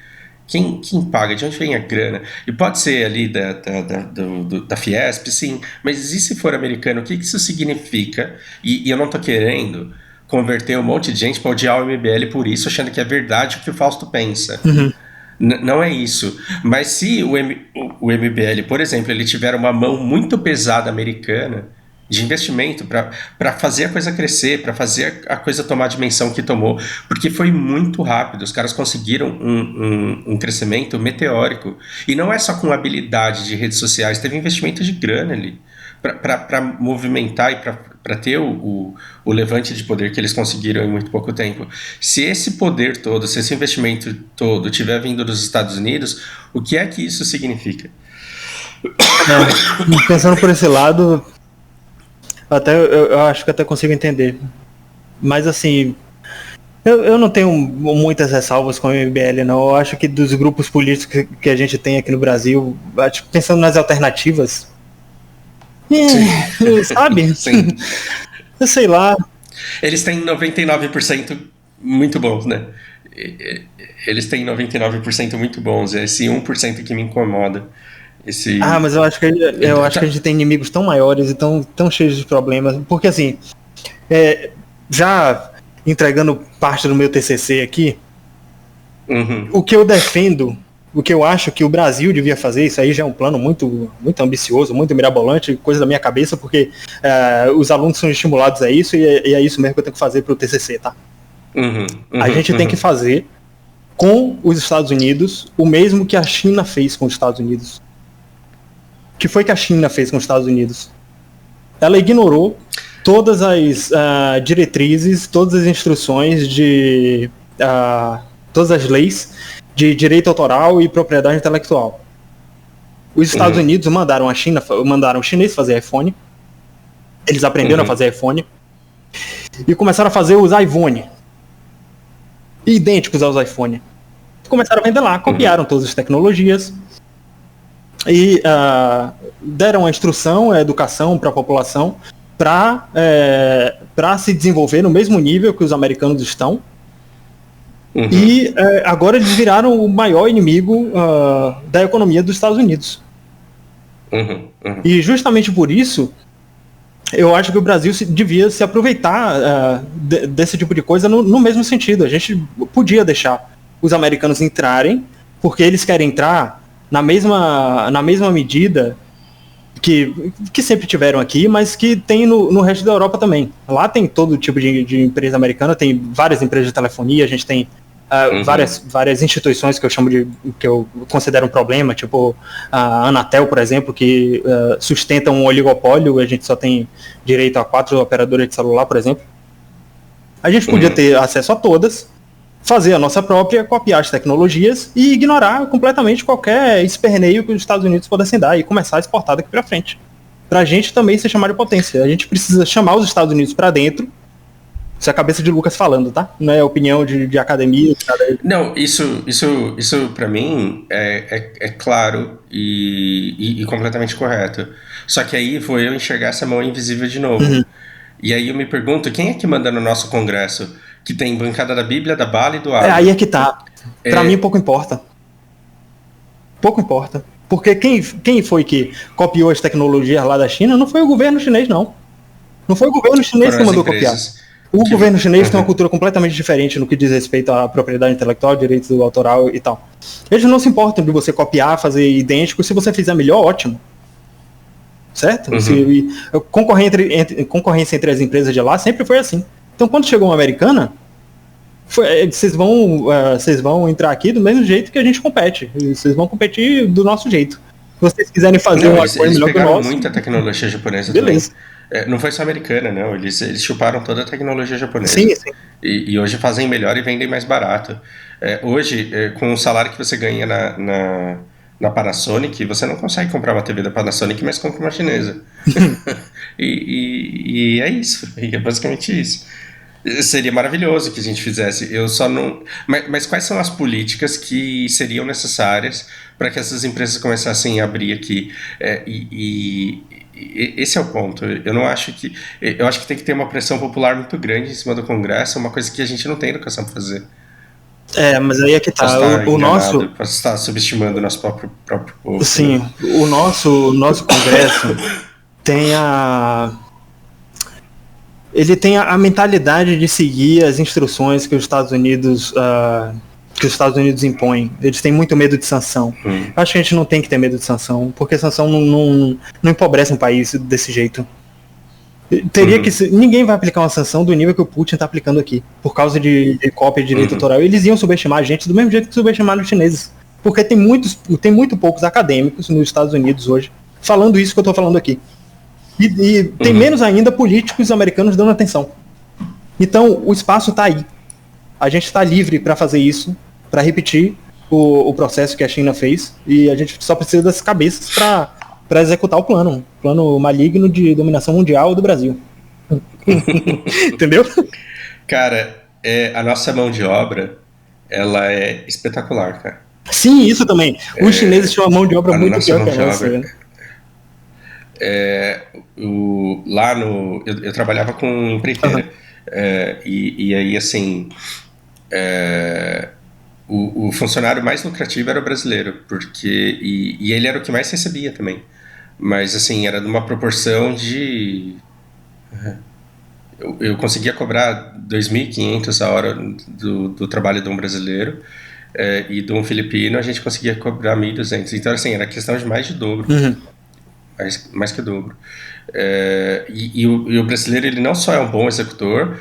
Quem paga? De onde vem a grana? E pode ser ali da Fiesp, sim, mas e se for americano? O que isso significa? E eu não estou querendo converter um monte de gente para odiar o MBL por isso, achando que é verdade o que o Fausto pensa. Uhum. Não é isso. Mas se o MBL, por exemplo, ele tiver uma mão muito pesada americana de investimento para fazer a coisa crescer, para fazer a coisa tomar a dimensão que tomou, porque foi muito rápido, os caras conseguiram um crescimento meteórico, e não é só com habilidade de redes sociais, teve investimento de grana ali, para movimentar e para ter o levante de poder que eles conseguiram em muito pouco tempo. Se esse poder todo, se esse investimento todo tiver vindo dos Estados Unidos, o que é que isso significa? Pensando por esse lado, eu acho que até consigo entender. Mas assim, eu não tenho muitas ressalvas com o MBL, não. Eu acho que dos grupos políticos que a gente tem aqui no Brasil, pensando nas alternativas, sabe? Sim. Eu sei lá. Eles têm 99% muito bons, né? Eles têm 99% muito bons. É esse 1% que me incomoda. Mas eu acho que a gente tem inimigos tão maiores e tão cheios de problemas. Porque assim, já entregando parte do meu TCC aqui, o que eu defendo, o que eu acho que o Brasil devia fazer, isso aí já é um plano muito, muito ambicioso, muito mirabolante, coisa da minha cabeça, porque os alunos são estimulados a isso e é isso mesmo que eu tenho que fazer pro TCC, tá? A gente tem que fazer com os Estados Unidos o mesmo que a China fez com os Estados Unidos. O que foi que a China fez com os Estados Unidos? Ela ignorou todas as diretrizes, todas as instruções todas as leis de direito autoral e propriedade intelectual. Os Estados Unidos mandaram o chinês fazer iPhone. Eles aprenderam a fazer iPhone e começaram a fazer os iPhone, idênticos aos iPhone. Começaram a vender lá, copiaram todas as tecnologias e deram a instrução, a educação para a população para se desenvolver no mesmo nível que os americanos estão. E agora eles viraram o maior inimigo da economia dos Estados Unidos. E justamente por isso, eu acho que o Brasil devia se aproveitar desse tipo de coisa no mesmo sentido. A gente podia deixar os americanos entrarem, porque eles querem entrar na mesma medida que sempre tiveram aqui, mas que tem no resto da Europa também. Lá tem todo tipo de empresa americana, tem várias empresas de telefonia, a gente tem várias instituições que eu considero um problema, tipo a Anatel, por exemplo, que sustenta um oligopólio, a gente só tem direito a 4 operadoras de celular, por exemplo. A gente podia ter acesso a todas, fazer a nossa própria, copiar as tecnologias e ignorar completamente qualquer esperneio que os Estados Unidos pudessem dar e começar a exportar daqui pra frente. Pra gente também se chamar de potência. A gente precisa chamar os Estados Unidos pra dentro. Isso é a cabeça de Lucas falando, tá? Não é opinião de academia. Não, isso pra mim é claro e completamente correto. Só que aí vou eu enxergar essa mão invisível de novo. E aí eu me pergunto, quem é que manda no nosso Congresso? Que tem bancada da Bíblia, da Bala e do Agro. Aí é que tá. Pra mim pouco importa. Pouco importa. Porque quem foi que copiou as tecnologias lá da China não foi o governo chinês, não. Não foi o governo chinês que mandou copiar. O governo chinês tem uma cultura completamente diferente no que diz respeito à propriedade intelectual, direitos do autoral e tal. Eles não se importam de você copiar, fazer idêntico. Se você fizer melhor, ótimo. Certo? Concorrência entre as empresas de lá sempre foi assim. Então, quando chegou uma americana, vocês vão entrar aqui do mesmo jeito que a gente compete. Vocês vão competir do nosso jeito. Se vocês quiserem fazer uma coisa melhor que o nosso... muita tecnologia japonesa. Beleza. Não foi só americana, não. Eles chuparam toda a tecnologia japonesa. Sim, sim. E hoje fazem melhor e vendem mais barato. Hoje, com o salário que você ganha na Panasonic, você não consegue comprar uma TV da Panasonic, mas compra uma chinesa. e é isso. E é basicamente isso. Seria maravilhoso que a gente fizesse. Eu só não. Mas quais são as políticas que seriam necessárias para que essas empresas começassem a abrir aqui? Esse é o ponto. Eu acho que tem que ter uma pressão popular muito grande em cima do Congresso, uma coisa que a gente não tem educação para fazer. Mas aí é que tá. Posso estar subestimando o nosso próprio povo. Sim, né? o nosso Congresso tem ele tem a mentalidade de seguir as instruções que os Estados Unidos impõem. Eles têm muito medo de sanção. Acho que a gente não tem que ter medo de sanção, porque sanção não empobrece um país desse jeito. Ninguém vai aplicar uma sanção do nível que o Putin está aplicando aqui, por causa de cópia de direito autoral. Eles iam subestimar a gente do mesmo jeito que subestimaram os chineses. Porque tem muito poucos acadêmicos nos Estados Unidos hoje falando isso que eu estou falando aqui. E tem menos ainda políticos americanos dando atenção. Então, o espaço está aí. A gente está livre para fazer isso, para repetir o processo que a China fez, e a gente só precisa das cabeças para executar o plano maligno de dominação mundial do Brasil. Entendeu? Cara, a nossa mão de obra, ela é espetacular, cara. Sim, isso também. Os chineses tinham uma mão de obra muito pior que a nossa. Eu trabalhava com empreiteira. E aí, assim, o funcionário mais lucrativo era o brasileiro, porque e ele era o que mais recebia também. Mas, assim, era de uma proporção de... Eu conseguia cobrar 2.500 a hora do trabalho de um brasileiro, e de um filipino a gente conseguia cobrar 1.200. Então, assim, era questão de mais de dobro. Mais que o dobro. E o brasileiro, ele não só é um bom executor,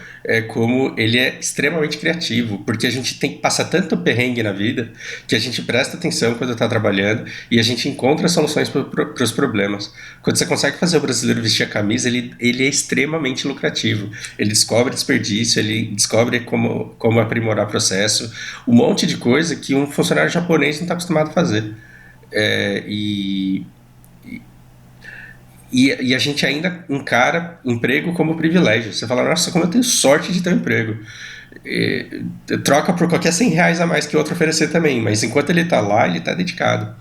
como ele é extremamente criativo, porque a gente tem que passar tanto perrengue na vida que a gente presta atenção quando está trabalhando e a gente encontra soluções para os problemas. Quando você consegue fazer o brasileiro vestir a camisa, ele é extremamente lucrativo. Ele descobre desperdício, ele descobre como aprimorar processo, um monte de coisa que um funcionário japonês não está acostumado a fazer. E a gente ainda encara emprego como privilégio. Você fala, nossa, como eu tenho sorte de ter um emprego. Troca por qualquer R$100 a mais que o outro oferecer também, mas enquanto ele está lá, ele está dedicado.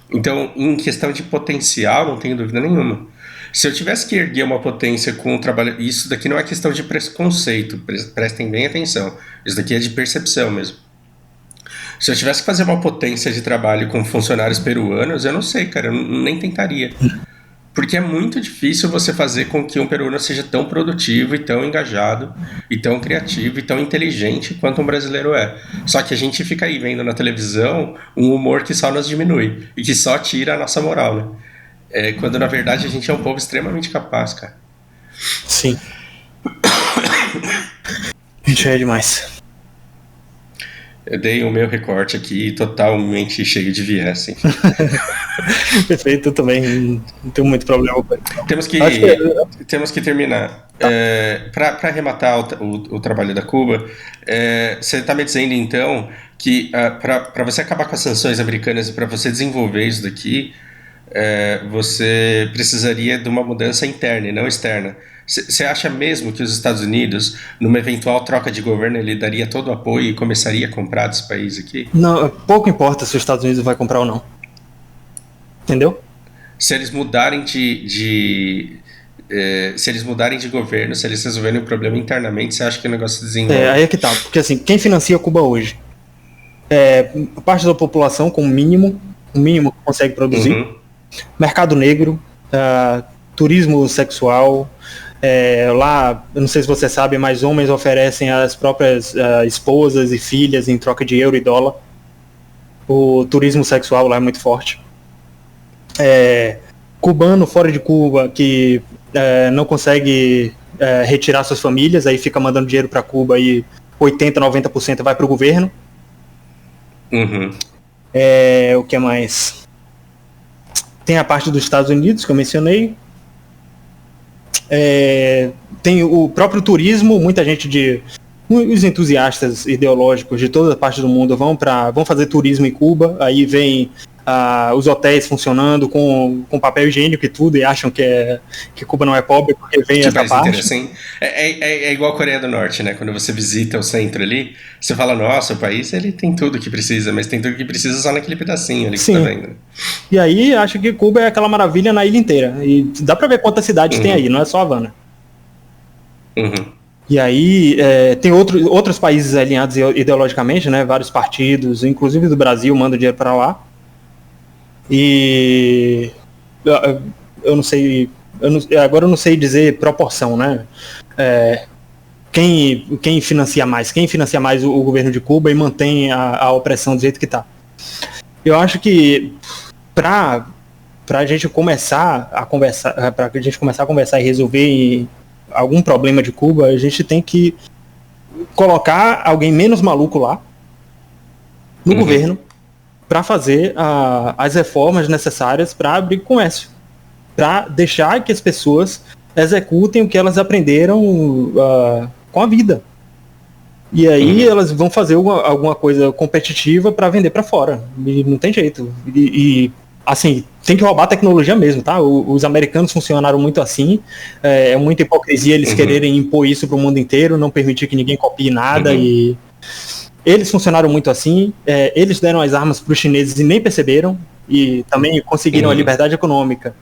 Então, em questão de potencial, não tenho dúvida nenhuma. Se eu tivesse que erguer uma potência com o trabalho... Isso daqui não é questão de preconceito, prestem bem atenção. Isso daqui é de percepção mesmo. Se eu tivesse que fazer uma potência de trabalho com funcionários peruanos, eu não sei, cara, eu nem tentaria. Porque é muito difícil você fazer com que um peruano seja tão produtivo e tão engajado e tão criativo e tão inteligente quanto um brasileiro é. Só que a gente fica aí vendo na televisão um humor que só nos diminui e que só tira a nossa moral, né? Quando na verdade a gente é um povo extremamente capaz, cara. Sim. A gente é demais. Eu dei o meu recorte aqui totalmente cheio de viés, enfim. Perfeito, eu também não tenho muito problema com isso. Temos que terminar. Tá. Para arrematar o trabalho da Cuba, você está me dizendo então que para você acabar com as sanções americanas e para você desenvolver isso daqui, você precisaria de uma mudança interna e não externa. Você acha mesmo que os Estados Unidos, numa eventual troca de governo, ele daria todo o apoio e começaria a comprar desse país aqui? Não, pouco importa se os Estados Unidos vai comprar ou não. Entendeu? Se eles mudarem se eles mudarem de governo, se eles resolverem o problema internamente, você acha que o negócio se desenvolve? Aí é que tá, porque assim, quem financia Cuba hoje? Parte da população com o mínimo que consegue produzir, mercado negro, turismo sexual, Lá, eu não sei se você sabe, mas homens oferecem as próprias esposas e filhas em troca de euro e dólar. O turismo sexual lá é muito forte. Cubano fora de Cuba que não consegue retirar suas famílias, aí fica mandando dinheiro para Cuba e 80%, 90% vai para o governo. O que mais? Tem a parte dos Estados Unidos, que eu mencionei. Tem o próprio turismo, muita gente os entusiastas ideológicos de toda a parte do mundo vão fazer turismo em Cuba, aí vem os hotéis funcionando com papel higiênico e tudo, e acham que Cuba não é pobre porque vem essa parte. Assim, é igual a Coreia do Norte, né? Quando você visita o centro ali, você fala, nossa, o país ele tem tudo que precisa, mas tem tudo que precisa só naquele pedacinho ali que você tá vendo. E aí acha que Cuba é aquela maravilha na ilha inteira, e dá pra ver quantas cidades tem aí, não é só Havana. E aí tem outros países alinhados ideologicamente, né? Vários partidos, inclusive do Brasil, mandam dinheiro para lá. E eu não sei, agora eu não sei dizer proporção, né? Quem financia mais? Quem financia mais o governo de Cuba e mantém a opressão do jeito que está? Eu acho que para a gente começar a conversar e resolver algum problema de Cuba, a gente tem que colocar alguém menos maluco lá no governo para fazer as reformas necessárias para abrir comércio, para deixar que as pessoas executem o que elas aprenderam com a vida. E aí elas vão fazer alguma coisa competitiva para vender para fora. E não tem jeito. Assim, tem que roubar a tecnologia mesmo, tá? Os americanos funcionaram muito assim. É muita hipocrisia eles quererem impor isso para o mundo inteiro, não permitir que ninguém copie nada. E eles funcionaram muito assim. Eles deram as armas para os chineses e nem perceberam. E também conseguiram a liberdade econômica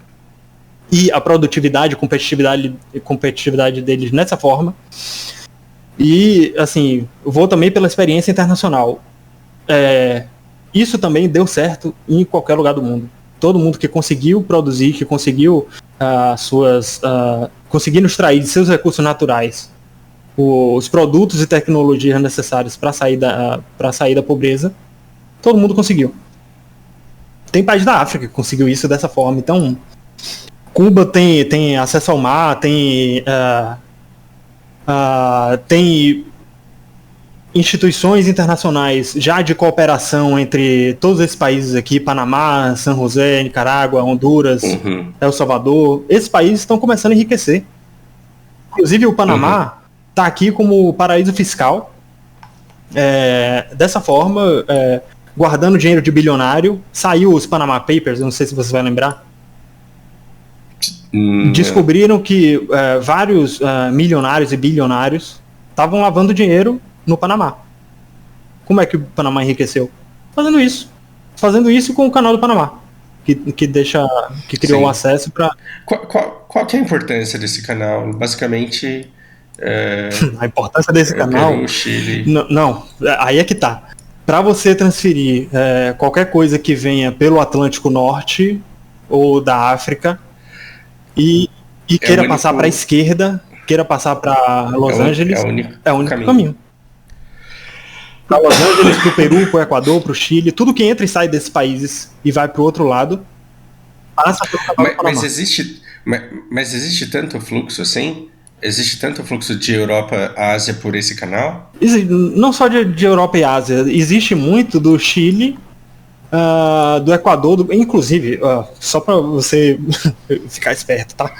e a produtividade e competitividade deles nessa forma. E, assim, eu vou também pela experiência internacional. Isso também deu certo em qualquer lugar do mundo. Todo mundo que conseguiu produzir, que conseguiu conseguindo extrair de seus recursos naturais os produtos e tecnologias necessários para sair da pobreza, todo mundo conseguiu. Tem país da África que conseguiu isso dessa forma. Então, Cuba tem acesso ao mar, tem instituições internacionais já de cooperação entre todos esses países aqui, Panamá, San José, Nicarágua, Honduras, El Salvador. Esses países estão começando a enriquecer. Inclusive o Panamá está aqui como paraíso fiscal. Dessa forma, guardando dinheiro de bilionário. Saiu os Panama Papers, não sei se você vai lembrar. Descobriram que vários milionários e bilionários estavam lavando dinheiro no Panamá. Como é que o Panamá enriqueceu? Fazendo isso com o canal do Panamá, que criou o acesso para... Qual que é a importância desse canal? Basicamente... A importância desse canal... Peru, Chile... Não, aí é que tá. Para você transferir qualquer coisa que venha pelo Atlântico Norte ou da África e queira passar para a esquerda, queira passar para Los Angeles, é o único caminho. Para Los Angeles, para o Peru, para o Equador, para o Chile, tudo que entra e sai desses países e vai para o outro lado, passa pelo canal do Panamá. Mas existe tanto fluxo assim? Existe tanto fluxo de Europa a Ásia por esse canal? Não só de Europa e Ásia, existe muito do Chile, do Equador, inclusive, só para você ficar esperto, tá?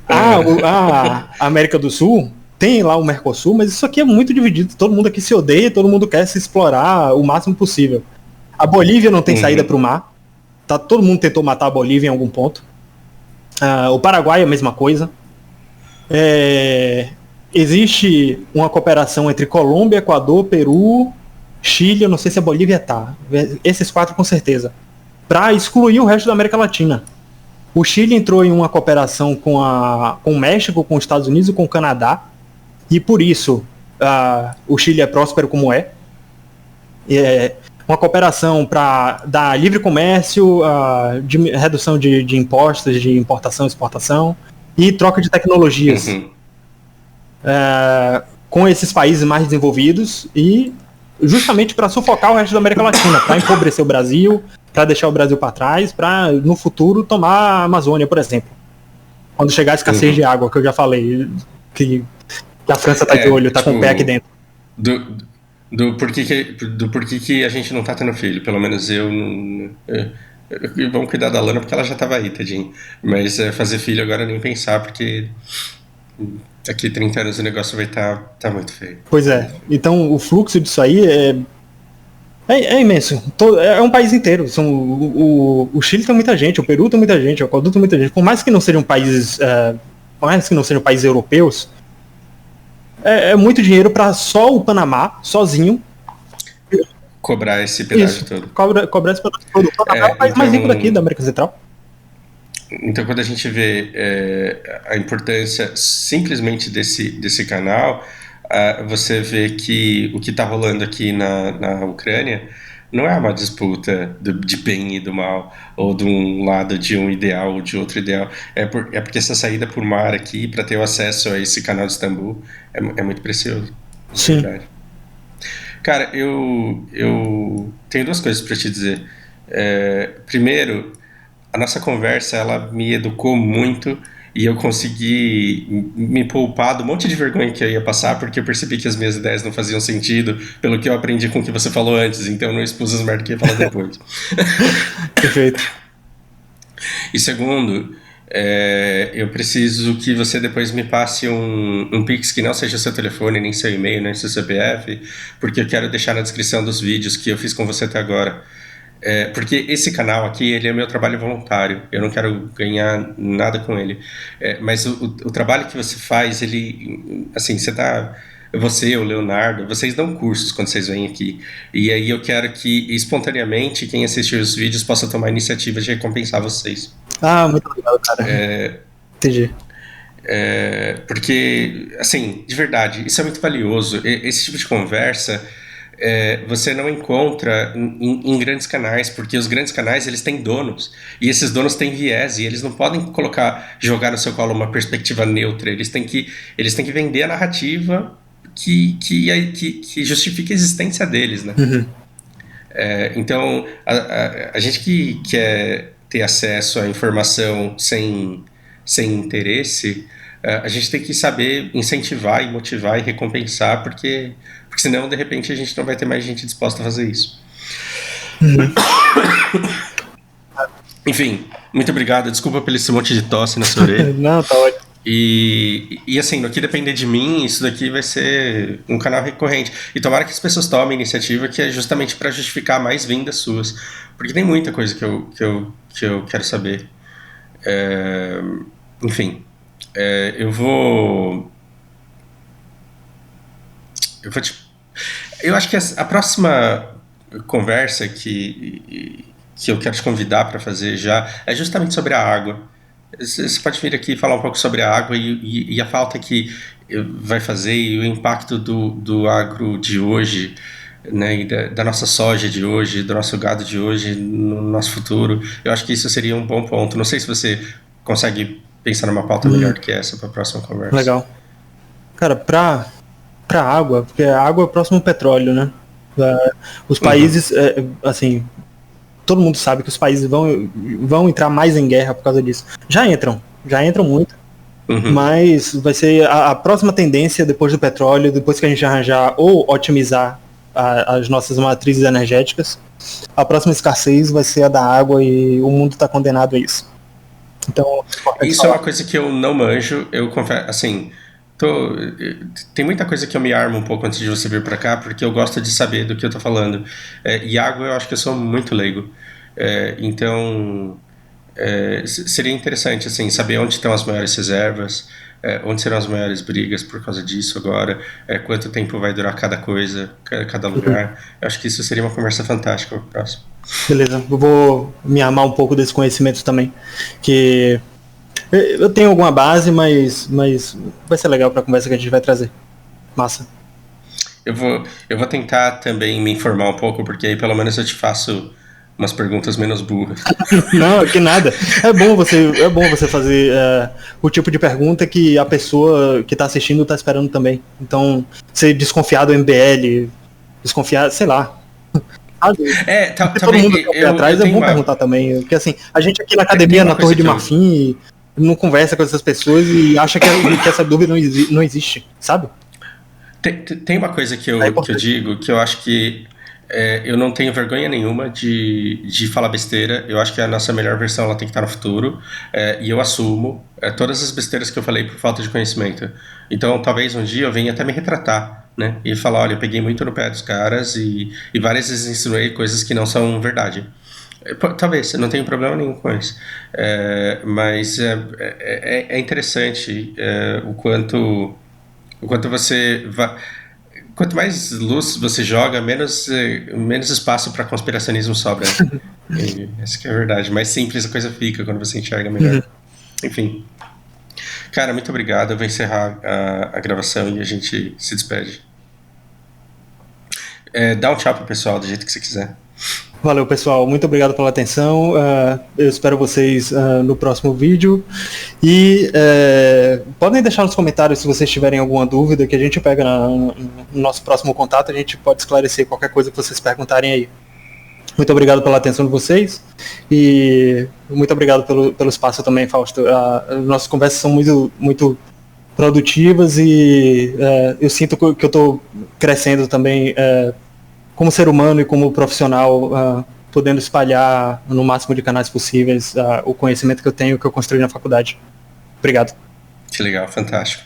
A América do Sul tem lá o Mercosul, mas isso aqui é muito dividido. Todo mundo aqui se odeia, todo mundo quer se explorar o máximo possível. A Bolívia não tem saída para o mar. Todo mundo tentou matar a Bolívia em algum ponto. O Paraguai é a mesma coisa. Existe uma cooperação entre Colômbia, Equador, Peru, Chile, eu não sei se a Bolívia tá. Esses 4 com certeza. Para excluir o resto da América Latina. O Chile entrou em uma cooperação com o México, com os Estados Unidos e com o Canadá. E por isso o Chile é próspero como é. Uma cooperação para dar livre comércio, redução de impostos, de importação e exportação. e troca de tecnologias com esses países mais desenvolvidos, e justamente para sufocar o resto da América Latina, para empobrecer o Brasil, para deixar o Brasil para trás, para no futuro tomar a Amazônia, por exemplo. Quando chegar a escassez de água, que eu já falei, que a França tá de olho, tá com o pé aqui dentro. Do porquê que a gente não tá tendo filho, pelo menos eu não. Vamos cuidar da Lana porque ela já tava aí, tadinho. Mas fazer filho agora nem pensar, porque daqui 30 anos o negócio vai tá muito feio. Pois é. Então o fluxo disso aí é imenso. É um país inteiro. O Chile tem muita gente, o Peru tem muita gente, o Equador tem muita gente. Por mais que não sejam países, europeus, é muito dinheiro para só o Panamá, sozinho, cobrar esse pedaço todo. Cobrar esse pedaço todo. O Panamá é o país mais rico daqui, da América Central. Então, quando a gente vê a importância simplesmente desse canal, você vê que o que está rolando aqui na Ucrânia não é uma disputa de bem e do mal, ou de um lado de um ideal ou de outro ideal. É porque essa saída por mar aqui, para ter o acesso a esse canal de Istambul, é muito precioso. Sim. Verdade. Cara, eu tenho duas coisas para te dizer. Primeiro, a nossa conversa, ela me educou muito e eu consegui me poupar do monte de vergonha que eu ia passar, porque eu percebi que as minhas ideias não faziam sentido pelo que eu aprendi com o que você falou antes, então eu não expus as merdas que eu ia falar depois. Perfeito. E segundo, eu preciso que você depois me passe um Pix que não seja seu telefone, nem seu e-mail, nem seu CPF, porque eu quero deixar na descrição dos vídeos que eu fiz com você até agora. Porque esse canal aqui, ele é meu trabalho voluntário, eu não quero ganhar nada com ele, mas o trabalho que você faz, ele, assim, você, o Leonardo, vocês dão cursos quando vocês vêm aqui, e aí eu quero que espontaneamente quem assistir os vídeos possa tomar a iniciativa de recompensar vocês. Muito obrigado, cara. Entendi. Porque, assim, de verdade, isso é muito valioso. Esse tipo de conversa você não encontra em grandes canais, porque os grandes canais, eles têm donos, e esses donos têm viés, e eles não podem jogar no seu colo uma perspectiva neutra, eles têm que vender a narrativa que justifica a existência deles, né? Então, a gente que quer ter acesso à informação sem interesse, a gente tem que saber incentivar e motivar e recompensar, porque senão, de repente, a gente não vai ter mais gente disposta a fazer isso. Enfim, muito obrigado. Desculpa pelo esse monte de tosse na sua orelha. Não, tá ótimo. E assim, no que depender de mim, isso daqui vai ser um canal recorrente. E tomara que as pessoas tomem a iniciativa, que é justamente para justificar mais vindas suas. Porque tem muita coisa que eu quero saber. Enfim, eu acho que a próxima conversa que eu quero te convidar para fazer já é justamente sobre a água. Você pode vir aqui falar um pouco sobre a água e a falta que vai fazer, e o impacto do agro de hoje, né, e da nossa soja de hoje, do nosso gado de hoje, no nosso futuro. Eu acho que isso seria um bom ponto. Não sei se você consegue pensar numa pauta melhor do que essa para a próxima conversa. Legal. Cara, pra água, porque a água é próximo ao petróleo, né? Os países, assim, todo mundo sabe que os países vão entrar mais em guerra por causa disso. Já entram muito, mas vai ser a próxima tendência depois do petróleo, depois que a gente arranjar ou otimizar as nossas matrizes energéticas, a próxima escassez vai ser a da água, e o mundo está condenado a isso. Então, isso é uma coisa que eu não manjo, eu confesso, assim, tem muita coisa que eu me armo um pouco antes de você vir para cá, porque eu gosto de saber do que eu tô falando. E água eu acho que eu sou muito leigo. Então, seria interessante, assim, saber onde estão as maiores reservas, onde serão as maiores brigas por causa disso agora, quanto tempo vai durar cada coisa, cada lugar. Eu acho que isso seria uma conversa fantástica para o próximo. Beleza, eu vou me armar um pouco desse conhecimento também, que eu tenho alguma base, mas vai ser legal para a conversa que a gente vai trazer. Massa. Eu vou tentar também me informar um pouco, porque aí pelo menos eu te faço umas perguntas menos burras. Não, que nada. É bom você fazer o tipo de pergunta que a pessoa que tá assistindo tá esperando também. Então, ser desconfiado do MBL, desconfiar, sei lá. Todo mundo que atrás é bom perguntar também. Porque assim, a gente aqui na academia, na Torre de Marfim, não conversa com essas pessoas e acha que essa dúvida não existe, sabe? Tem uma coisa que eu digo, que eu acho que eu não tenho vergonha nenhuma de falar besteira. Eu acho que a nossa melhor versão ela tem que estar no futuro, e eu assumo todas as besteiras que eu falei por falta de conhecimento. Então talvez um dia eu venha até me retratar, né? E falar, olha, eu peguei muito no pé dos caras e várias vezes insinuei coisas que não são verdade. Talvez, eu não tenho problema nenhum com isso. Mas é interessante o quanto você vai... Quanto mais luz você joga, menos espaço para conspiracionismo sobra. Essa que é a verdade. Mais simples a coisa fica quando você enxerga melhor. Enfim. Cara, muito obrigado. Eu vou encerrar a gravação e a gente se despede. Dá um tchau pro pessoal do jeito que você quiser. Valeu, pessoal. Muito obrigado pela atenção. Eu espero vocês no próximo vídeo. E podem deixar nos comentários se vocês tiverem alguma dúvida, que a gente pega no nosso próximo contato. A gente pode esclarecer qualquer coisa que vocês perguntarem aí. Muito obrigado pela atenção de vocês. E muito obrigado pelo espaço também, Fausto. Nossas conversas são muito, muito produtivas e eu sinto que eu estou crescendo também como ser humano e como profissional, podendo espalhar no máximo de canais possíveis o conhecimento que eu tenho, que eu construí na faculdade. Obrigado. Que legal, fantástico.